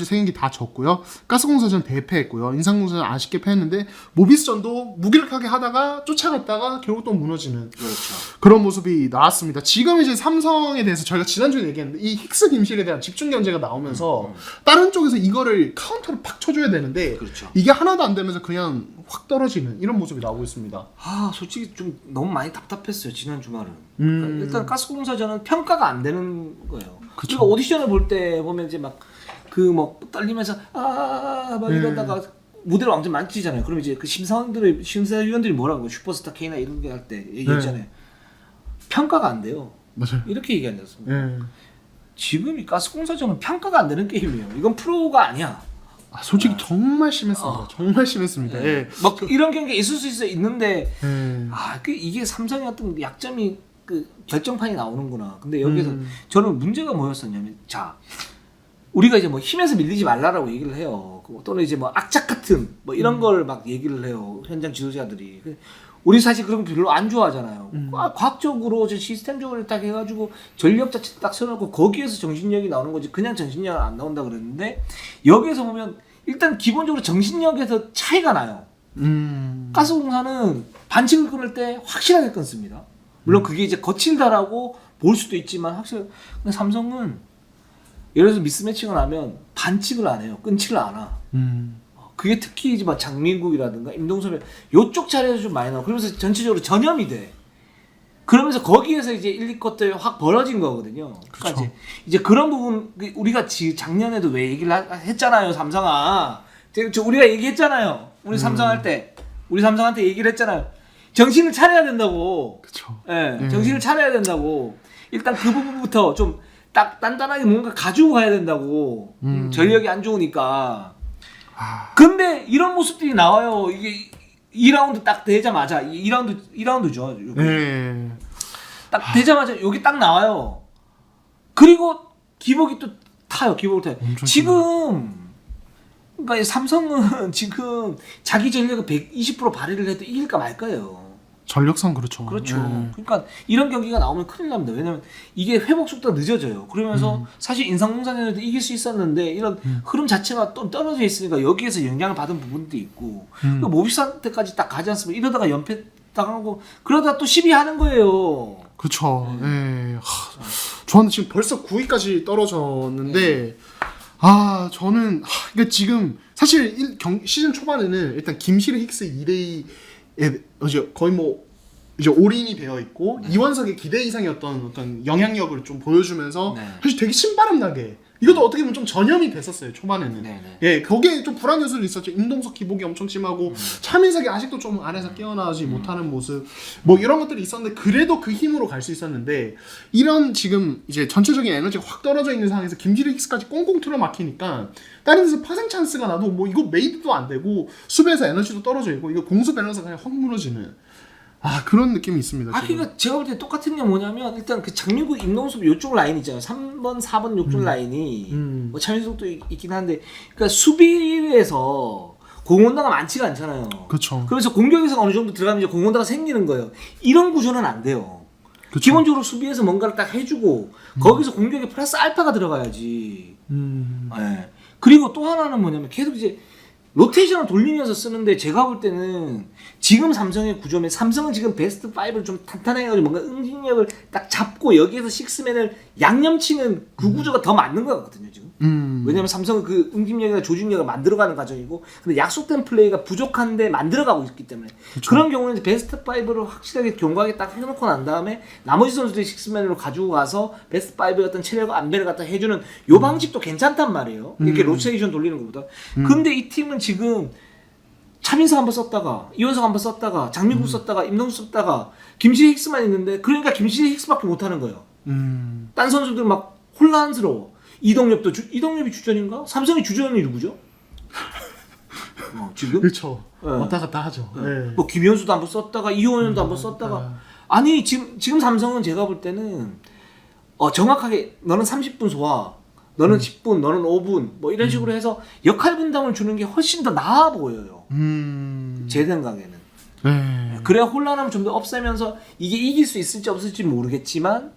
세 경기 다 졌고요. 가스공사전 대패했고요. 인삼공사전 아쉽게 패했는데 모비스전도 무기력하게 하다가 쫓아갔다가 결국 또 무너지는 그렇죠. 그런 모습이 나왔습니다. 지금 이제 삼성에 대해서 저희가 지난주에 얘기했는데 이 힉스 김실에 대한 집중 견제가 나오면서 다른 쪽에서 이거를 카운터를 팍 쳐줘야 되는데 그렇죠. 이게 하나도 안 되면서 그냥 확 떨어지는 이런 모습이 나오고 있습니다. 솔직히 좀 너무 많이 답답했어요, 지난 주말은. 그러니까 일단 가스공사전은 평가가 안 되는 거예요. 그쵸. 그러니까 오디션을 볼 때 보면 이제 막 떨리면서 막 이러다가 무대를 완전 만지잖아요. 그럼 이제 그 심사위원들이 뭐라고 슈퍼스타 K나 이런 게 할 때 얘기했잖아요. 평가가 안 돼요. 맞아요. 이렇게 얘기한댔습니다. 네. 지금 이 가스공사전은 평가가 안 되는 게임이에요. 이건 프로가 아니야. 솔직히 정말 심했습니다. 정말 심했습니다. 예. 막 이런 경기가 있을 수 있는데 예. 이게 삼성의 어떤 약점이 결정판이 나오는구나. 근데 여기서 저는 문제가 뭐였었냐면, 자, 우리가 이제 뭐 힘에서 밀리지 말라라고 얘기를 해요. 또는 이제 뭐 악착 같은 뭐 이런 걸 막 얘기를 해요. 현장 지도자들이. 우리 사실 그런 거 별로 안 좋아하잖아요. 과학적으로 시스템적으로 딱 해가지고 전력 자체 딱 세워놓고 거기에서 정신력이 나오는 거지 그냥 정신력 안 나온다 그랬는데, 여기에서 보면 일단 기본적으로 정신력에서 차이가 나요. 가스공사는 반칙을 끊을 때 확실하게 끊습니다. 물론 그게 이제 거칠다라고 볼 수도 있지만 확실히. 근데 삼성은 예를 들어서 미스매치가 나면 반칙을 안 해요. 끊지를 않아. 그게 특히 이제 막 장민국이라든가 임동섭이 요쪽 자리에서 좀 많이 나와. 그러면서 전체적으로 전염이 돼. 그러면서 거기에서 이제 1, 2쿼터에 확 벌어진 거거든요. 그러니까 이제 그런 부분 우리가 작년에도 왜 얘기를 했잖아요, 삼성아. 우리가 얘기했잖아요. 우리 삼성 할 때. 우리 삼성한테 얘기를 했잖아요. 정신을 차려야 된다고. 그쵸. 예, 정신을 차려야 된다고. 일단 그 부분부터 좀 딱 단단하게 뭔가 가지고 가야 된다고. 전력이 안 좋으니까. 근데 이런 모습들이 나와요. 이게 2라운드 딱 되자마자 2라운드죠. 네. 딱 되자마자 여기 딱 나와요. 그리고 기복이 또 타요. 기복을 타요. 지금 그러니까 삼성은 지금 자기 전력을 120% 발휘를 해도 이길까 말까요. 전력상 그렇죠. 그렇죠. 그러니까 이런 경기가 나오면 큰일 납니다. 왜냐면 이게 회복 속도가 늦어져요. 그러면서 사실 인상공사전에도 이길 수 있었는데 이런 흐름 자체가 또 떨어져 있으니까 여기에서 영향을 받은 부분도 있고 모비스한테까지 딱 가지 않으면 이러다가 연패 당하고 그러다 또 시비하는 거예요. 그렇죠. 예. 저는 지금 벌써 9위까지 떨어졌는데 아 저는 그러니까 지금 사실 시즌 초반에는 일단 김시르 힉스 2대2에 이제 거의 뭐 이제 올인이 되어 있고 이원석의 기대 이상이었던 어떤 영향력을 좀 보여주면서 사실 되게 신바람나게 이것도 어떻게 보면 좀 전염이 됐었어요 초반에는. 예, 거기에 좀 불안 요소도 있었죠. 임동석 기복이 엄청 심하고 차민석이 아직도 좀 안에서 깨어나지 못하는 모습, 뭐 이런 것들이 있었는데 그래도 그 힘으로 갈 수 있었는데 이런 지금 이제 전체적인 에너지가 확 떨어져 있는 상황에서 김지리 힉스까지 꽁꽁 틀어 막히니까 다른 데서 파생 찬스가 나도 뭐 이거 메이드도 안 되고 수비에서 에너지도 떨어져 있고 이거 공수 밸런스가 그냥 확 무너지는. 그런 느낌이 있습니다. 그러니까 제가 볼 때 똑같은 게 뭐냐면 일단 그 장민구 임동섭 요쪽 라인 있잖아요. 3번, 4번 요쪽 라인이 뭐 차민석도 있긴 한데, 그러니까 수비에서 공헌다가 많지가 않잖아요. 그렇죠. 그래서 공격에서 어느 정도 들어가면 이제 공헌다가 생기는 거예요. 이런 구조는 안 돼요. 그쵸. 기본적으로 수비에서 뭔가를 딱 해주고 거기서 공격에 플러스 알파가 들어가야지. 네. 그리고 또 하나는 뭐냐면 계속 이제 로테이션을 돌리면서 쓰는데 제가 볼 때는 지금 삼성의 구조면 삼성은 지금 베스트 5를 좀 탄탄해가지고 뭔가 응징력을 딱 잡고 여기에서 식스맨을 양념치는 그 구조가 더 맞는 것 같거든요 지금. 왜냐면 삼성은 그 응징력이나 조직력을 만들어가는 과정이고 근데 약속된 플레이가 부족한데 만들어가고 있기 때문에 그쵸. 그런 경우는 베스트 5를 확실하게 견고하게 딱 해놓고 난 다음에 나머지 선수들이 식스맨으로 가지고 가서 베스트 5의 어떤 체력과 안배를 갖다 해주는 요 방식도 괜찮단 말이에요. 이렇게 로테이션 돌리는 것보다. 근데 이 팀은 지금 차민석 한번 썼다가 이원석 한번 썼다가 장민국 썼다가 임동수 썼다가 김시희 힉스만 있는데 그러니까 김시희 힉스밖에 못하는 거예요. 딴 선수들 막 혼란스러워. 이동엽이 주전인가? 삼성의 주전이 누구죠? 지금? 그렇죠. 네. 왔다 갔다 하죠. 네. 뭐 김현수도 한번 썼다가 이호연도 한번 썼다가 아니 지금 삼성은 제가 볼 때는 정확하게 너는 30분 소화 너는 10분, 너는 5분 뭐 이런 식으로 해서 역할 분담을 주는 게 훨씬 더 나아 보여요. 제 생각에는. 네. 그래야 혼란함을 좀 더 없애면서 이게 이길 수 있을지 없을지 모르겠지만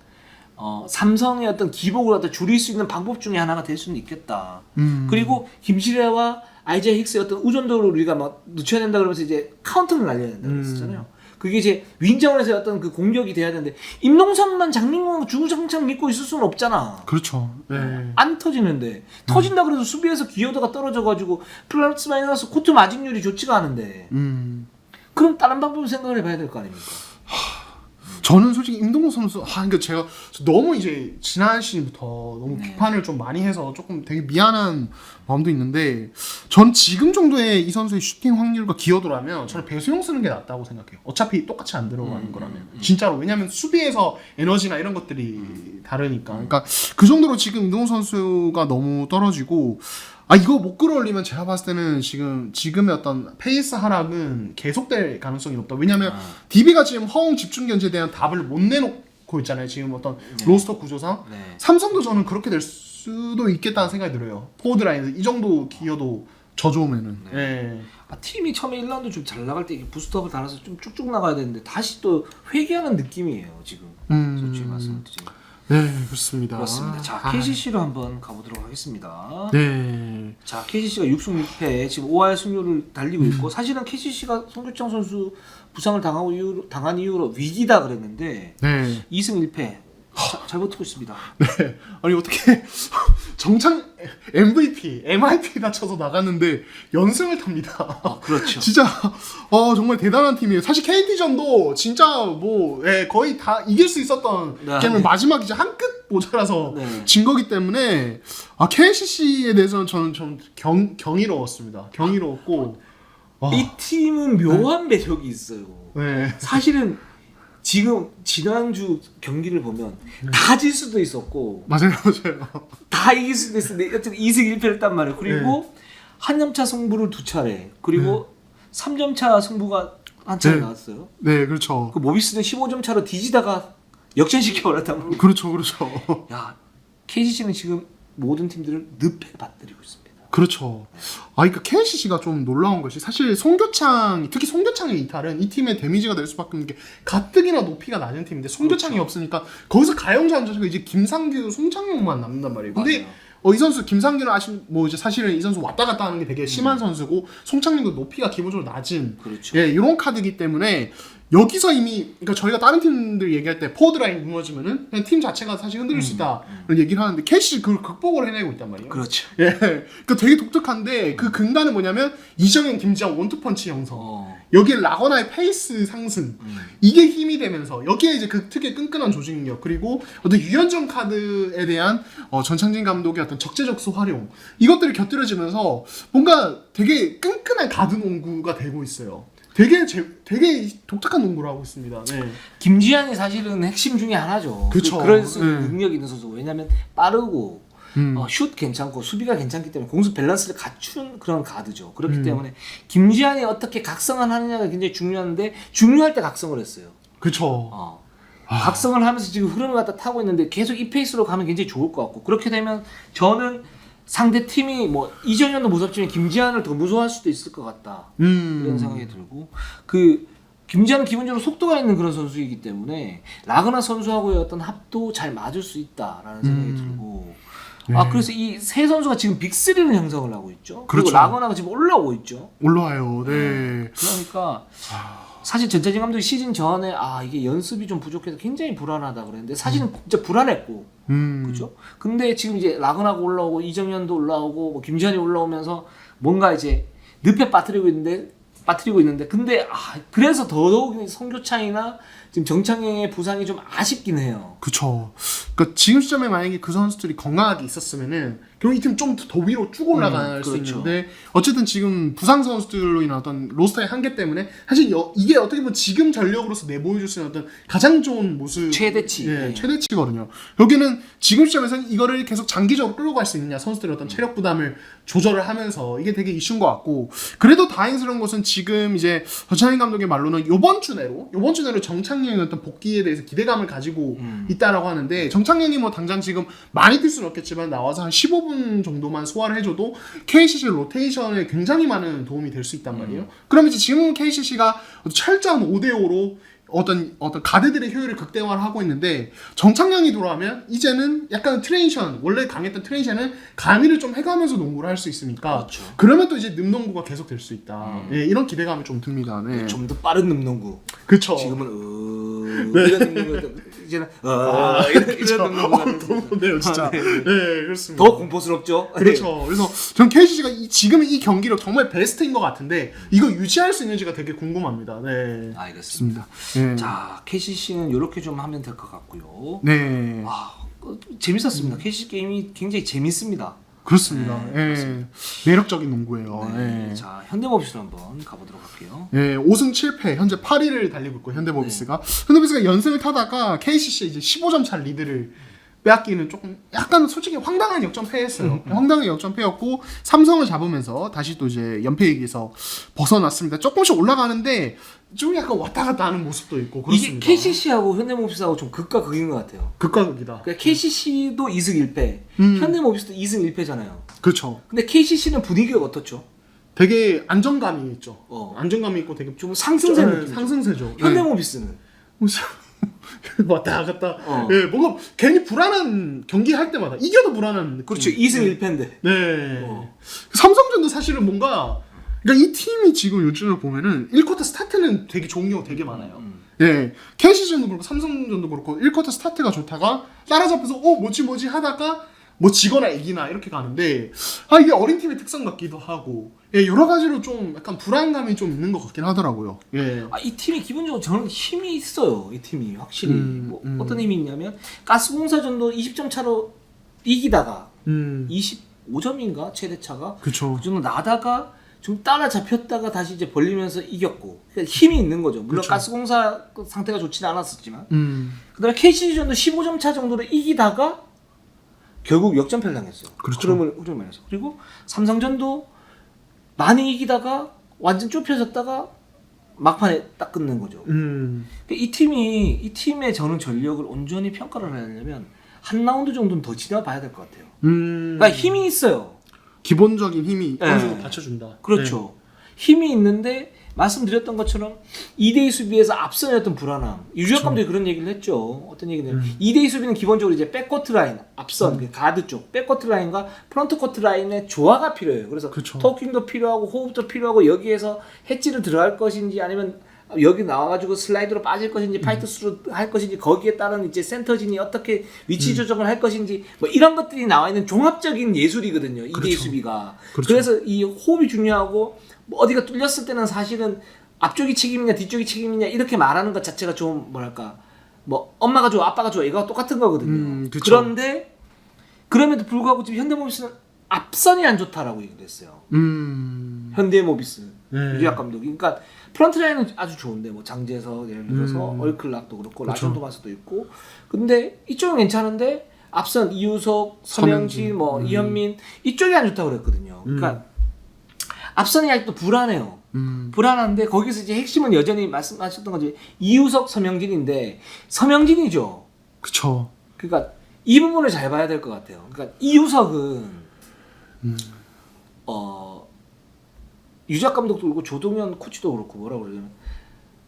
삼성의 어떤 기복을 갖다 줄일 수 있는 방법 중에 하나가 될 수는 있겠다. 그리고 김시래와 아이자 힉스의 어떤 의존도를 우리가 막 늦춰야 된다 그러면서 이제 카운터를 날려야 된다 그랬었잖아요. 그게 이제 윈정원에서 어떤 그 공격이 돼야 되는데 임동선만 장민공 주구장창 믿고 있을 수는 없잖아. 그렇죠. 네. 안 터지는데 터진다 그래도 수비에서 기여도가 떨어져가지고 플러스 마이너스 코트 마진율이 좋지가 않은데 그럼 다른 방법을 생각을 해봐야 될 거 아닙니까? 저는 솔직히 임동국 선수 그러니까 제가 너무 이제 지난 시즌부터 너무 비판을 좀 많이 해서 조금 되게 미안한 마음도 있는데 전 지금 정도의 이 선수의 슈팅 확률과 기여도라면 저는 배수용 쓰는 게 낫다고 생각해요. 어차피 똑같이 안 들어가는 거라면 진짜로. 왜냐면 수비에서 에너지나 이런 것들이 다르니까. 그러니까 그 정도로 지금 임동국 선수가 너무 떨어지고 이거 못 끌어올리면 제가 봤을 때는 지금의 어떤 페이스 하락은 계속될 가능성이 높다. 왜냐면 DB가 지금 허웅 집중 견제에 대한 답을 못 내놓고 있잖아요. 지금 어떤 로스터 구조상. 삼성도 저는 그렇게 될 수도 있겠다는 생각이 들어요. 포워드 라인에서 이 정도 기여도 저조우면은. 네. 팀이 처음에 1라운드 좀 잘 나갈 때 부스트업을 달아서 좀 쭉쭉 나가야 되는데 다시 또 회귀하는 느낌이에요 지금. 솔직히 말씀드리면. 네, 그렇습니다. 그렇습니다. 자, KCC로 한번 가보도록 하겠습니다. 네. 자, KCC가 6승 6패 지금 5할 승률을 달리고 있고 사실은 KCC가 송교창 선수 부상을 당한 이후로 위기다 그랬는데 2승 1패 잘 버티고 있습니다. 네. 아니 어떻게 정창 MVP, MIP 다쳐서 나갔는데 연승을 탑니다. 그렇죠. 진짜 정말 대단한 팀이에요. 사실 KT전도 진짜 뭐 거의 다 이길 수 있었던 게임은 마지막 이제 한 끗 모자라서 진 거기 때문에 KCC에 대해서는 저는 좀 경이로웠습니다. 경이로웠고 이 팀은 묘한 매력이 있어요. 사실은 지금 지난주 경기를 보면 다 질 수도 있었고 맞아요. 다 이길 수도 있었는데 여튼 2승 1패를 했단 말이에요. 그리고 한 점차 승부를 2차례 그리고 3점차 승부가 한 차례 나왔어요. 네, 그렇죠. 그 모비스는 15점 차로 뒤지다가 역전시켜버렸단 말이에요. 그렇죠. 야, KCC는 지금 모든 팀들을 늪에 받들이고 있습니다. 그렇죠. 그러니까 KCC가 좀 놀라운 것이 사실 특히 송교창의 이탈은 이 팀의 데미지가 될 수밖에 없는 게 가뜩이나 높이가 낮은 팀인데 송교창이 없으니까 거기서 가용자 앉아서 이제 김상규, 송창용만 남는단 말이에요. 근데 이 선수 김상규는 이제 사실은 이 선수 왔다 갔다 하는 게 되게 심한 선수고 송창용도 높이가 기본적으로 낮은 이런 카드이기 때문에 여기서 이미 그러니까 저희가 다른 팀들 얘기할 때 포워드 라인 무너지면은 그냥 팀 자체가 사실 흔들릴 수 있다 이런 얘기를 하는데 KCC 그걸 극복을 해내고 있단 말이에요. 그렇죠. 예, 그러니까 되게 독특한데 그 근간은 뭐냐면 이정현, 김지한 원투펀치 형성. 여기에 라거나의 페이스 상승 이게 힘이 되면서 여기에 이제 그 특유의 끈끈한 조직 능력 그리고 어떤 유연전 카드에 대한 전창진 감독의 어떤 적재적소 활용 이것들이 곁들여지면서 뭔가 되게 끈끈한 가드 농구가 되고 있어요. 되게 독특한 농구를 하고 있습니다. 네. 김지한이 사실은 핵심 중에 하나죠. 그쵸. 그럴 수 있는 능력이 있는 선수. 왜냐면 빠르고 슛 괜찮고 수비가 괜찮기 때문에 공수 밸런스를 갖춘 그런 가드죠. 그렇기 때문에 김지한이 어떻게 각성을 하느냐가 굉장히 중요한데 중요할 때 각성을 했어요. 그렇죠. 각성을 하면서 지금 흐름을 갖다 타고 있는데 계속 이 페이스로 가면 굉장히 좋을 것 같고 그렇게 되면 저는 상대 팀이 뭐 이정현도 무섭지만 김지한을 더 무서워할 수도 있을 것 같다 이런 생각이 들고 그 김지한은 기본적으로 속도가 있는 그런 선수이기 때문에 라그나 선수하고의 어떤 합도 잘 맞을 수 있다라는 생각이 들고 그래서 이 세 선수가 지금 빅3를 형성을 하고 있죠. 그리고 그렇죠. 라그나가 지금 올라오고 있죠. 올라와요. 네. 그러니까 사실 전태진 감독이 시즌 전에 이게 연습이 좀 부족해서 굉장히 불안하다 그랬는데 사실은 진짜 불안했고 그죠? 근데 지금 이제 라그나가 올라오고 이정현도 올라오고 뭐 김지한이 올라오면서 뭔가 이제 늪에 빠뜨리고 있는데 근데 그래서 더더욱 성교차이나 지금 정창영의 부상이 좀 아쉽긴 해요. 그쵸. 그러니까 지금 시점에 만약에 그 선수들이 건강하게 있었으면은 결국 이 팀 좀 더 위로 쭉 올라갈 수 그렇죠. 있는데 어쨌든 지금 부상 선수들로 인한 어떤 로스터의 한계 때문에 사실 이게 어떻게 보면 지금 전력으로서 내보여줄 수 있는 어떤 가장 좋은 모습 최대치. 예, 최대치거든요. 여기는 지금 시점에서는 이거를 계속 장기적으로 끌고 갈 수 있느냐 선수들의 어떤 체력 부담을 조절을 하면서 이게 되게 이슈인 것 같고 그래도 다행스러운 것은 지금 이제 전창인 감독의 말로는 요번 주 내로 정창영의 어떤 복귀에 대해서 기대감을 가지고 있다라고 하는데 정창영이 뭐 당장 지금 많이 뛸 수는 없겠지만 나와서 한 15분 정도만 소화를 해줘도 KCC 로테이션에 굉장히 많은 도움이 될 수 있단 말이에요. 그럼 이제 지금 KCC가 철저한 5대5로 어떤 가드들의 효율을 극대화를 하고 있는데 정창영이 돌아오면 이제는 약간 트레이션 원래 강했던 트레이션은 가미를 좀 해가면서 농구를 할 수 있으니까 그렇죠. 그러면 또 이제 늠농구가 계속 될 수 있다. 예, 이런 기대감이 좀 듭니다. 네. 좀 더 빠른 늠농구. 그쵸. 지금은 이런 늠농구 이제는 이런 늠농구 네요 진짜. 네. 네 그렇습니다. 더 공포스럽죠. 그렇죠. 그래서 전 KCC가 지금 이 경기력 정말 베스트인 것 같은데 이거 유지할 수 있는지가 되게 궁금합니다. 네. 알겠습니다. 네. 자, KCC는 이렇게 좀 하면 될 것 같고요. 네. 재밌었습니다. KCC 게임이 굉장히 재밌습니다. 그렇습니다. 네, 예. 매력적인 농구예요. 네. 예. 자, 현대모비스로 한번 가보도록 할게요. 예, 5승 7패 현재 8위를 달리고 있고 현대모비스가 현대모비스가 연승을 타다가 KCC 이제 15점 차 리드를 빼앗기는 조금 약간 솔직히 황당한 역전패였어요. 황당한 역전패였고 삼성을 잡으면서 다시 또 이제 연패위기에서 벗어났습니다. 조금씩 올라가는데 좀 약간 왔다 갔다 하는 모습도 있고 그렇습니다. 이게 KCC하고 현대모비스하고 좀 극과 극인 것 같아요. 극과 극이다. 그러니까 KCC도 2승 1패, 현대모비스도 2승 1패잖아요. 그렇죠. 근데 KCC는 분위기가 어떻죠? 되게 안정감이 있죠. 어. 안정감이 있고 되게 좀 상승세 네, 느낌이죠. 상승세죠. 현대모비스는 왔다 갔다. 예, 뭔가 괜히 불안한 경기 할 때마다 이겨도 불안한 느낌. 그렇죠. 2승 1패인데. 네. 삼성전도 사실은 뭔가 그러니까 이 팀이 지금 요즘을 보면은 1쿼터 스타트는 되게 좋은 경우 되게 많아요. 예. KC전도 그렇고 삼성전도 그렇고 1쿼터 스타트가 좋다가 따라잡혀서 뭐지 하다가 뭐 지거나 이기나 이렇게 가는데 이게 어린 팀의 특성 같기도 하고 예, 여러 가지로 좀 약간 불안감이 좀 있는 것 같긴 하더라고요. 예. 이 팀이 기본적으로 저는 힘이 있어요. 이 팀이 확실히 어떤 힘이 있냐면 가스공사전도 20점 차로 이기다가 25점인가 최대차가 그쵸. 그 정도 나다가 좀 따라잡혔다가 다시 이제 벌리면서 이겼고 그러니까 힘이 있는 거죠. 물론 그쵸. 가스공사 상태가 좋지는 않았었지만 그다음에 KC전도 15점 차 정도로 이기다가 결국 역전패를 당했어요. 그렇죠. 흐름을 말해서. 그리고 삼성전도 많이 이기다가 완전 좁혀졌다가 막판에 딱 끝낸 거죠. 이 팀의 저는 전력을 온전히 평가를 하려면 한 라운드 정도는 더 지나봐야 될 것 같아요. 그러니까 힘이 있어요. 기본적인 힘이 네. 어느 정도 받쳐준다. 그렇죠. 힘이 있는데 말씀드렸던 것처럼 2대2 수비에서 앞선의 어떤 불안함. 유주혁 감독이 그런 얘기를 했죠. 어떤 얘기냐면 2대2 수비는 기본적으로 이제 백코트 라인, 앞선, 그 가드 쪽, 백코트 라인과 프런트 코트 라인의 조화가 필요해요. 그래서 그쵸. 토킹도 필요하고 호흡도 필요하고 여기에서 해치를 들어갈 것인지 아니면 여기 나와가지고 슬라이드로 빠질 것인지 파이터스로 할 것인지 거기에 따른 이제 센터진이 어떻게 위치 조정을 할 것인지 뭐 이런 것들이 나와 있는 종합적인 예술이거든요. 2대2 그렇죠. 수비가. 그렇죠. 그래서 이 호흡이 중요하고 뭐 어디가 뚫렸을 때는 사실은 앞쪽이 책임이냐 뒤쪽이 책임이냐 이렇게 말하는 것 자체가 좀 뭐랄까 뭐 엄마가 좋아 아빠가 좋아 이거 똑같은 거거든요. 그쵸. 그런데 그럼에도 불구하고 지금 현대모비스는 앞선이 안 좋다라고 얘기를 했어요. 현대모비스 네. 유재학 감독이. 그러니까 프런트 라인은 아주 좋은데 뭐 장재석 예를 들어서 얼클락도 그렇고 그쵸. 라션 토마스도 있고 근데 이쪽은 괜찮은데 앞선 이우석, 서명진, 뭐 이현민 이쪽이 안 좋다고 그랬거든요. 그러니까 앞선이 아직도 불안해요. 불안한데 거기서 이제 핵심은 여전히 말씀하셨던 거지 이우석, 서명진인데 서명진이죠. 그쵸. 그러니까 이 부분을 잘 봐야 될 것 같아요. 그러니까 이우석은 유작 감독도 그렇고 조동현 코치도 그렇고 뭐라 그러냐면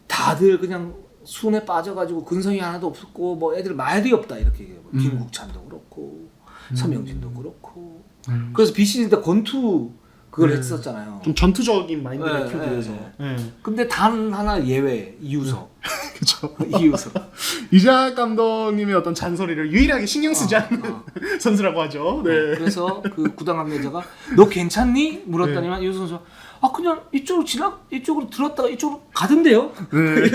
다들 그냥 순에 빠져가지고 근성이 하나도 없었고 뭐 애들 말이 없다 이렇게 얘기해요. 뭐 김국찬도 그렇고 서명진도 그렇고 그래서 비시즌 때 권투 그걸 했었잖아요. 좀 전투적인 마인드를 네, 키우기 네, 위해서. 네. 네. 근데 단 하나 예외 이우석. 그쵸. 이우석. 이작 감독님의 어떤 잔소리를 유일하게 신경 쓰지 않는 선수라고 하죠. 네. 그래서 그 구단 관계자가 너 괜찮니? 물었더니만 이우석 선수가 아 그냥 이쪽으로 들었다가 이쪽으로 가던데요. 네.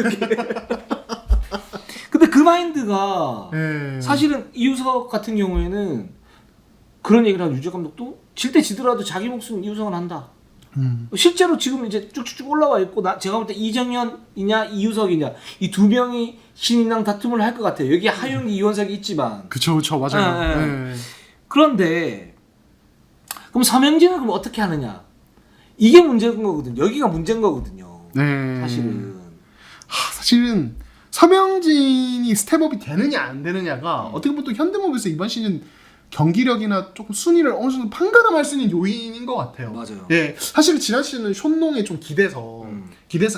근데 그 마인드가 네. 사실은 이우석 같은 경우에는 그런 얘기를 한 유재 감독도 질 때 지더라도 자기 목숨 이우석은 한다. 실제로 지금 이제 쭉쭉쭉 올라와 있고 제가 볼 때 이정현이냐 이우석이냐 이 두 명이 신인왕 다툼을 할 것 같아요. 여기 하윤기 이원석이 있지만 그쵸 맞아요. 네. 네. 그런데 그럼 서명진은 그럼 어떻게 하느냐? 이게 문제인 거거든요. 여기가 문제인 거거든요. 네. 사실은 서명진이 스텝업이 되느냐 안 되느냐가 어떻게 보면 또 현대모비스 이번 시즌 경기력이나 조금 순위를 어느 정도 판가름할 수 있는 요인인 것 같아요. 맞아요. 예, 사실 지난 시즌은 션농에 좀 기대서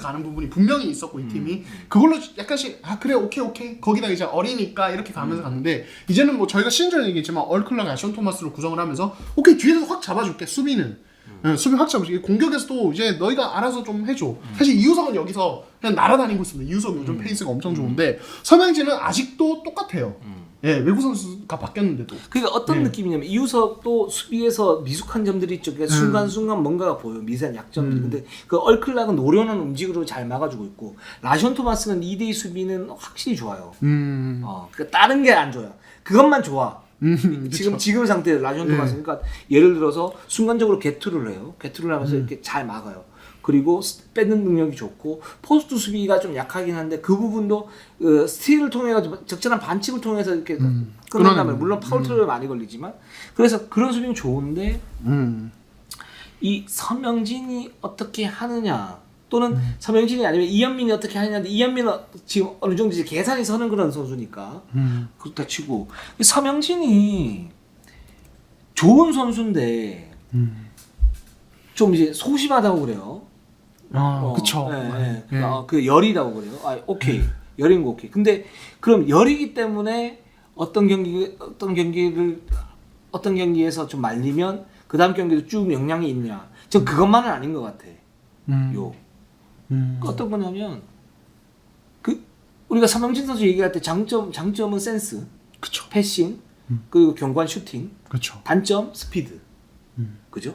가는 부분이 분명히 있었고 이 팀이 그걸로 약간씩 아 그래 오케이 거기다 이제 어리니까 이렇게 가면서 갔는데 이제는 뭐 저희가 시즌 전에 얘기했지만 얼클락, 라션 토마스로 구성을 하면서 오케이 뒤에서 확 잡아줄게 수비는. 예, 수비 확 잡아줄게 공격에서도 이제 너희가 알아서 좀 해줘. 사실 이우석은 여기서 그냥 날아다니고 있습니다. 이우석 요즘 페이스가 엄청 좋은데 서명진은 아직도 똑같아요. 예, 외국 선수가 바뀌었는데도. 그러니까 어떤 네. 느낌이냐면 이우석도 수비에서 미숙한 점들이 있죠. 그러니까 순간순간 뭔가가 보여. 미세한 약점들이. 근데 그 얼클락은 노련한 움직임으로 잘 막아주고 있고 라션 토마스는 2대2 수비는 확실히 좋아요. 그러니까 다른 게 안 좋아요. 그것만 좋아. 지금 상태의 라션 토마스. 그러니까 예를 들어서 순간적으로 개투를 해요. 개투를 하면서 이렇게 잘 막아요. 그리고 뺏는 능력이 좋고 포스트 수비가 좀 약하긴 한데 그 부분도 스틸을 통해 가지고 적절한 반칙을 통해서 이렇게 끝낸다면 물론 파울 트롤이 많이 걸리지만 그래서 그런 수비는 좋은데 이 서명진이 어떻게 하느냐 또는 서명진이 아니면 이현민이 어떻게 하느냐인데 이현민은 지금 어느 정도 이제 계산이 서는 그런 선수니까 그렇다 치고 서명진이 좋은 선수인데 좀 이제 소심하다고 그래요. 그쵸. 네. 그 열이라고 그래요. 오케이. 열인 거 오케이. 근데 그럼 열이기 때문에 어떤 경기에서 좀 말리면 그 다음 경기도 쭉 영향이 있냐? 전 그것만은 아닌 것 같아. 어떤 거냐면 우리가 서명진 선수 얘기할 때 장점은 센스, 그쵸. 패싱, 그리고 경관 슈팅, 그쵸. 단점 스피드, 그죠?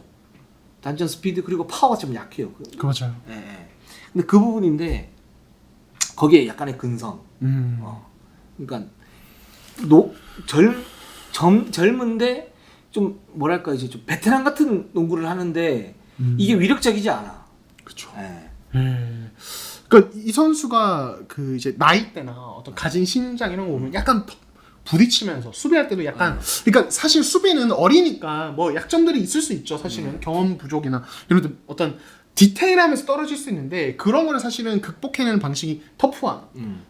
단점 스피드 그리고 파워가 좀 약해요. 그 맞아요. 예. 근데 그 부분인데 거기에 약간의 근성. 그러니까 젊은데 좀 뭐랄까 이제 좀 베테랑 같은 농구를 하는데 이게 위력적이지 않아. 그쵸. 예. 그러니까 이 선수가 그 이제 나이대나 어떤 가진 신장 이런 거 보면 약간 부딪히면서 수비할 때도 약간 그러니까 사실 수비는 어리니까 뭐 약점들이 있을 수 있죠. 사실은 경험 부족이나 이런 어떤 디테일하면서 떨어질 수 있는데 그런 거는 사실은 극복해내는 방식이 터프함.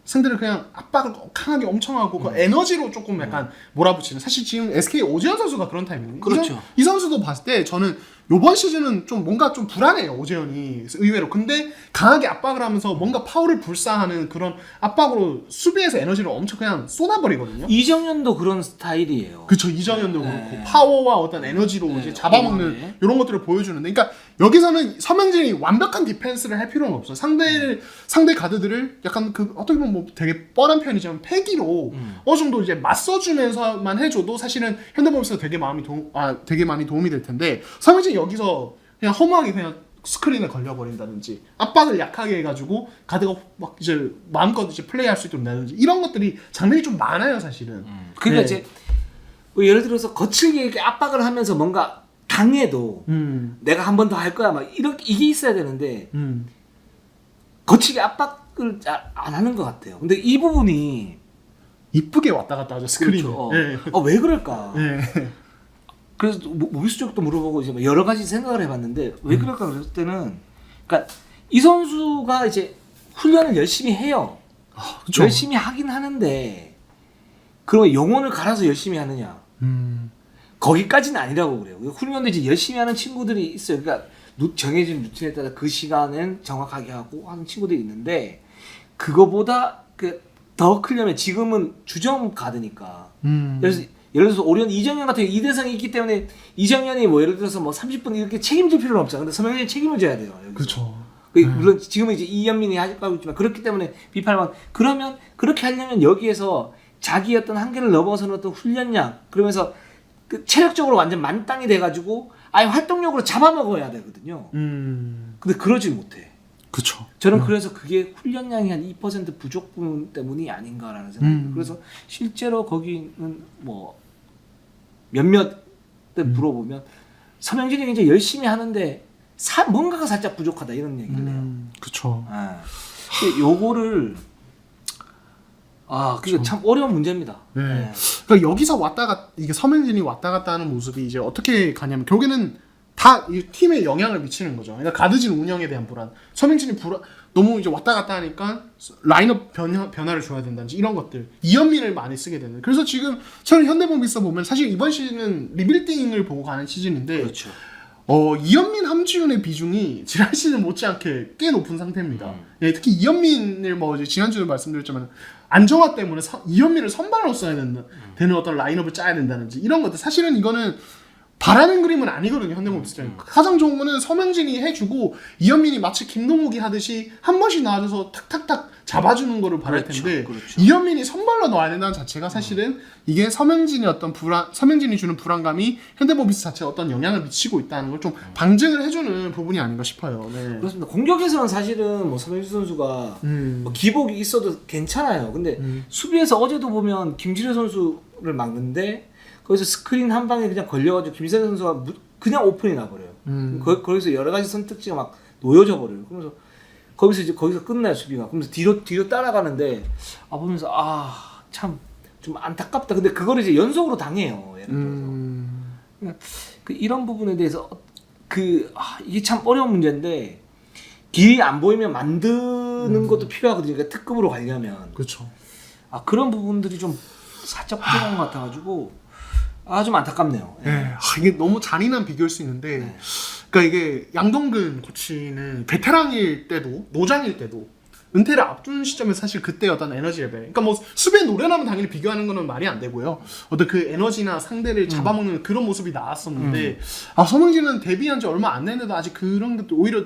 상대를 그냥 압박을 강하게 엄청 하고 그 에너지로 조금 약간 몰아붙이는. 사실 지금 SK 오지환 선수가 그런 타입이거든요. 그렇죠. 이 선수도 봤을 때 저는 요번 시즌은 좀 뭔가 좀 불안해요, 오재현이 의외로. 근데 강하게 압박을 하면서 뭔가 파울을 불사하는 그런 압박으로 수비에서 에너지를 엄청 그냥 쏟아버리거든요. 이정현도 그런 스타일이에요. 그쵸, 이정현도 네. 그렇고 파워와 어떤 에너지로 네, 이제 잡아먹는 네. 이런 것들을 보여주는데, 그러니까 여기서는 서명진이 완벽한 디펜스를 할 필요는 없어. 상대 가드들을 약간 그 어떻게 보면 뭐 되게 뻔한 표현이지만 패기로 어느 정도 이제 맞서주면서만 해줘도 사실은 현대모비스가 되게 되게 많이 도움이 될 텐데, 서명진이 여기서 그냥 허무하게 그냥 스크린에 걸려버린다든지 압박을 약하게 해가지고 가드가 막 이제 마음껏 이제 플레이할 수 있도록 된다든지 이런 것들이 장면이 좀 많아요, 사실은. 그러니까 네. 이제 뭐 예를 들어서 거칠게 이렇게 압박을 하면서 뭔가 강해도 내가 한 번 더 할 거야 막 이렇게 이게 있어야 되는데 거칠게 압박을 잘 안 하는 것 같아요. 근데 이 부분이 이쁘게 왔다 갔다 하죠, 스크린에. 그렇죠. 네. 왜 그럴까? 네. 그래서 모비스 쪽도 물어보고 이제 뭐 여러 가지 생각을 해봤는데 왜 그럴까 그랬을 때는, 그러니까 이 선수가 이제 훈련을 열심히 해요. 그쵸. 열심히 하긴 하는데 그러면 영혼을 갈아서 열심히 하느냐? 거기까지는 아니라고 그래요. 훈련도 이제 열심히 하는 친구들이 있어요. 그러니까 정해진 루틴에 따라 그 시간은 정확하게 하고 하는 친구들이 있는데, 그거보다 더 크려면 지금은 주점 가드니까. 예를 들어서 오리온 이정현 같은 경우 이대성이 있기 때문에 이정현이 뭐 예를 들어서 뭐 30분 이렇게 책임질 필요는 없잖아. 근데 서명현이 책임을 져야 돼요. 여기서. 그렇죠. 물론 지금은 이제 이현민이 하고 있지만 그렇기 때문에 비판만, 그러면 그렇게 하려면 여기에서 자기 어떤 한계를 넘어서는 어떤 훈련량, 그러면서 그 체력적으로 완전 만땅이 돼가지고 아예 활동력으로 잡아먹어야 되거든요. 근데 그러지 못해. 그렇죠. 저는 그래서 그게 훈련량이 한 2% 부족 부분 때문이 아닌가라는 생각이 들어요. 그래서 실제로 거기는 뭐 몇몇 때 물어보면 서명진이 굉장히 열심히 하는데 뭔가가 살짝 부족하다 이런 얘기를 해요. 그렇죠. 근데 요거를 그게 참 어려운 문제입니다. 네. 그러니까 여기서 이게 서명진이 왔다 갔다 하는 모습이 이제 어떻게 가냐면 결국에는 다 이 팀에 영향을 미치는 거죠. 그러니까 가드진 운영에 대한 불안, 서명진이 너무 이제 왔다 갔다 하니까 라인업 변화를 줘야 된다든지 이런 것들, 이현민을 많이 쓰게 되는. 그래서 지금 저는 현대모비스 보면 사실 이번 시즌은 리빌딩을 보고 가는 시즌인데, 그렇죠. 이현민, 함지훈의 비중이 지난 시즌 못지않게 꽤 높은 상태입니다. 예, 특히 이현민을 뭐 이제 지난주에 말씀드렸지만 안정화 때문에 이현민을 선발로 써야 되는 어떤 라인업을 짜야 된다든지 이런 것들, 사실은 이거는 바라는 그림은 아니거든요, 현대모비스는. 가장 좋은 거는 서명진이 해주고 이현민이 마치 김동욱이 하듯이 한 번씩 나와줘서 탁탁탁 잡아주는 거를 바랄 텐데, 그렇죠. 이현민이 선발로 넣어야 된다는 자체가 사실은 이게 서명진이 주는 불안감이 현대모비스 자체에 어떤 영향을 미치고 있다는 걸 좀 방증을 해주는 부분이 아닌가 싶어요. 네. 그렇습니다. 공격에서는 사실은 뭐 서명진 선수가 뭐 기복이 있어도 괜찮아요. 근데 수비에서 어제도 보면 김진혜 선수를 막는데 거기서 스크린 한 방에 그냥 걸려가지고 김진혜 선수가 그냥 오픈이 나버려요. 거기서 여러 가지 선택지가 막 놓여져 버려요. 그러면서 거기서 끝나요, 수비가. 그러면서 뒤로 따라가는데 보면서 참 좀 안타깝다. 근데 그거를 이제 연속으로 당해요, 예를 들어서. 이런 부분에 대해서 이게 참 어려운 문제인데, 길이 안 보이면 만드는 것도 필요하거든요. 그러니까 특급으로 가려면. 그렇죠. 그런 부분들이 좀 살짝 부족한 것 같아가지고 좀 안타깝네요. 네. 이게 너무 잔인한 비교일 수 있는데, 그러니까 이게 양동근 코치는 베테랑일 때도 노장일 때도 은퇴를 앞둔 시점에 사실 그때 어떤 에너지 레벨, 그러니까 뭐 수비에 노련하면 당연히 비교하는 거는 말이 안 되고요. 어떤 그 에너지나 상대를 잡아먹는 그런 모습이 나왔었는데, 서명진은 데뷔한 지 얼마 안 됐는데도 아직 그런 것도 오히려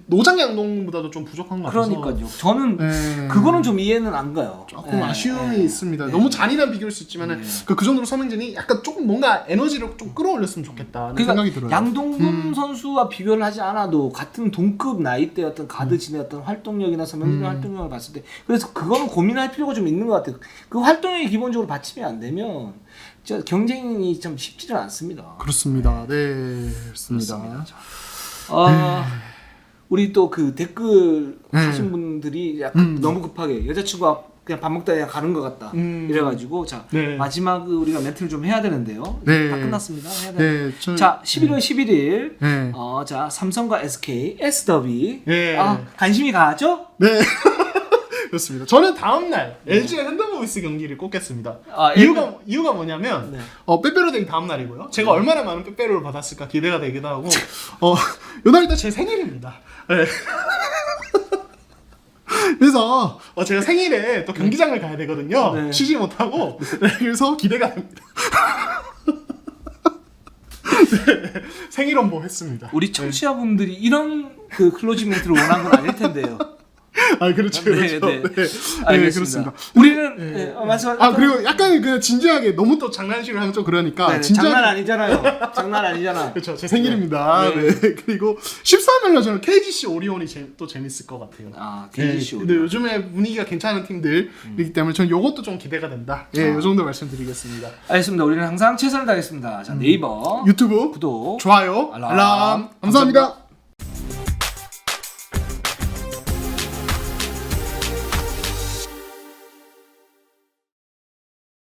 노장 양동보다도 좀 부족한 것 같아서. 그러니까요. 저는 그거는 좀 이해는 안 가요. 조금 아쉬움이 있습니다. 너무 잔인한 비교일 수 있지만은 그 정도로 서명진이 약간 조금 뭔가 에너지를 좀 끌어올렸으면 좋겠다는 생각이 들어요. 양동근 선수와 비교를 하지 않아도 같은 동급 나이대 어떤 가드진의 어떤 활동력이나 서명진의 활동력을 봤을 때, 그래서 그거는 고민할 필요가 좀 있는 것 같아요. 그 활동력이 기본적으로 받침이 안 되면 경쟁이 좀 쉽지는 않습니다. 그렇습니다. 네, 그렇습니다. 우리 또 그 댓글 하신 분들이 약간 너무 급하게 여자친구가 그냥 밥 먹다 그냥 가는 것 같다 이래가지고 마지막 우리가 멘트를 좀 해야 되는데요. 다 끝났습니다. 해야 되는데. 자, 11월 11일 자, 삼성과 SK S더비. 관심이 가죠? 네. 그렇습니다. 저는 다음날 LG의 현대모비스 경기를 꼽겠습니다. 아, 이유가 뭐냐면 네. 빼빼로 데이 다음 날이고요. 제가 얼마나 많은 빼빼로를 받았을까 기대가 되기도 하고 요날 또 제 생일입니다. 네. 그래서 제가 생일에 또 경기장을 가야 되거든요. 네. 쉬지 못하고 그래서 기대가 됩니다. 네, 생일 홍보 했습니다. 우리 청취자분들이 이런 그 클로징 멘트를 원한 건 아닐 텐데요. 아 그렇죠, 그렇죠. 네, 네. 네, 알겠습니다. 그렇습니다. 우리는 말씀. 그리고 약간 그 진지하게 너무 또 장난식을 하면 좀 그러니까 진지하게 장난 아니잖아요. 장난 아니잖아. 그렇죠. 제 생일입니다. 네. 네. 그리고 13일날 저는 KGC 오리온이 또 재밌을 것 같아요. 아, KGC 근데 요즘에 분위기가 괜찮은 팀들이기 때문에 저는 요것도 좀 기대가 된다. 요 정도 말씀드리겠습니다. 알겠습니다. 우리는 항상 최선을 다하겠습니다. 자, 네이버 유튜브 구독, 좋아요, 알람 감사합니다.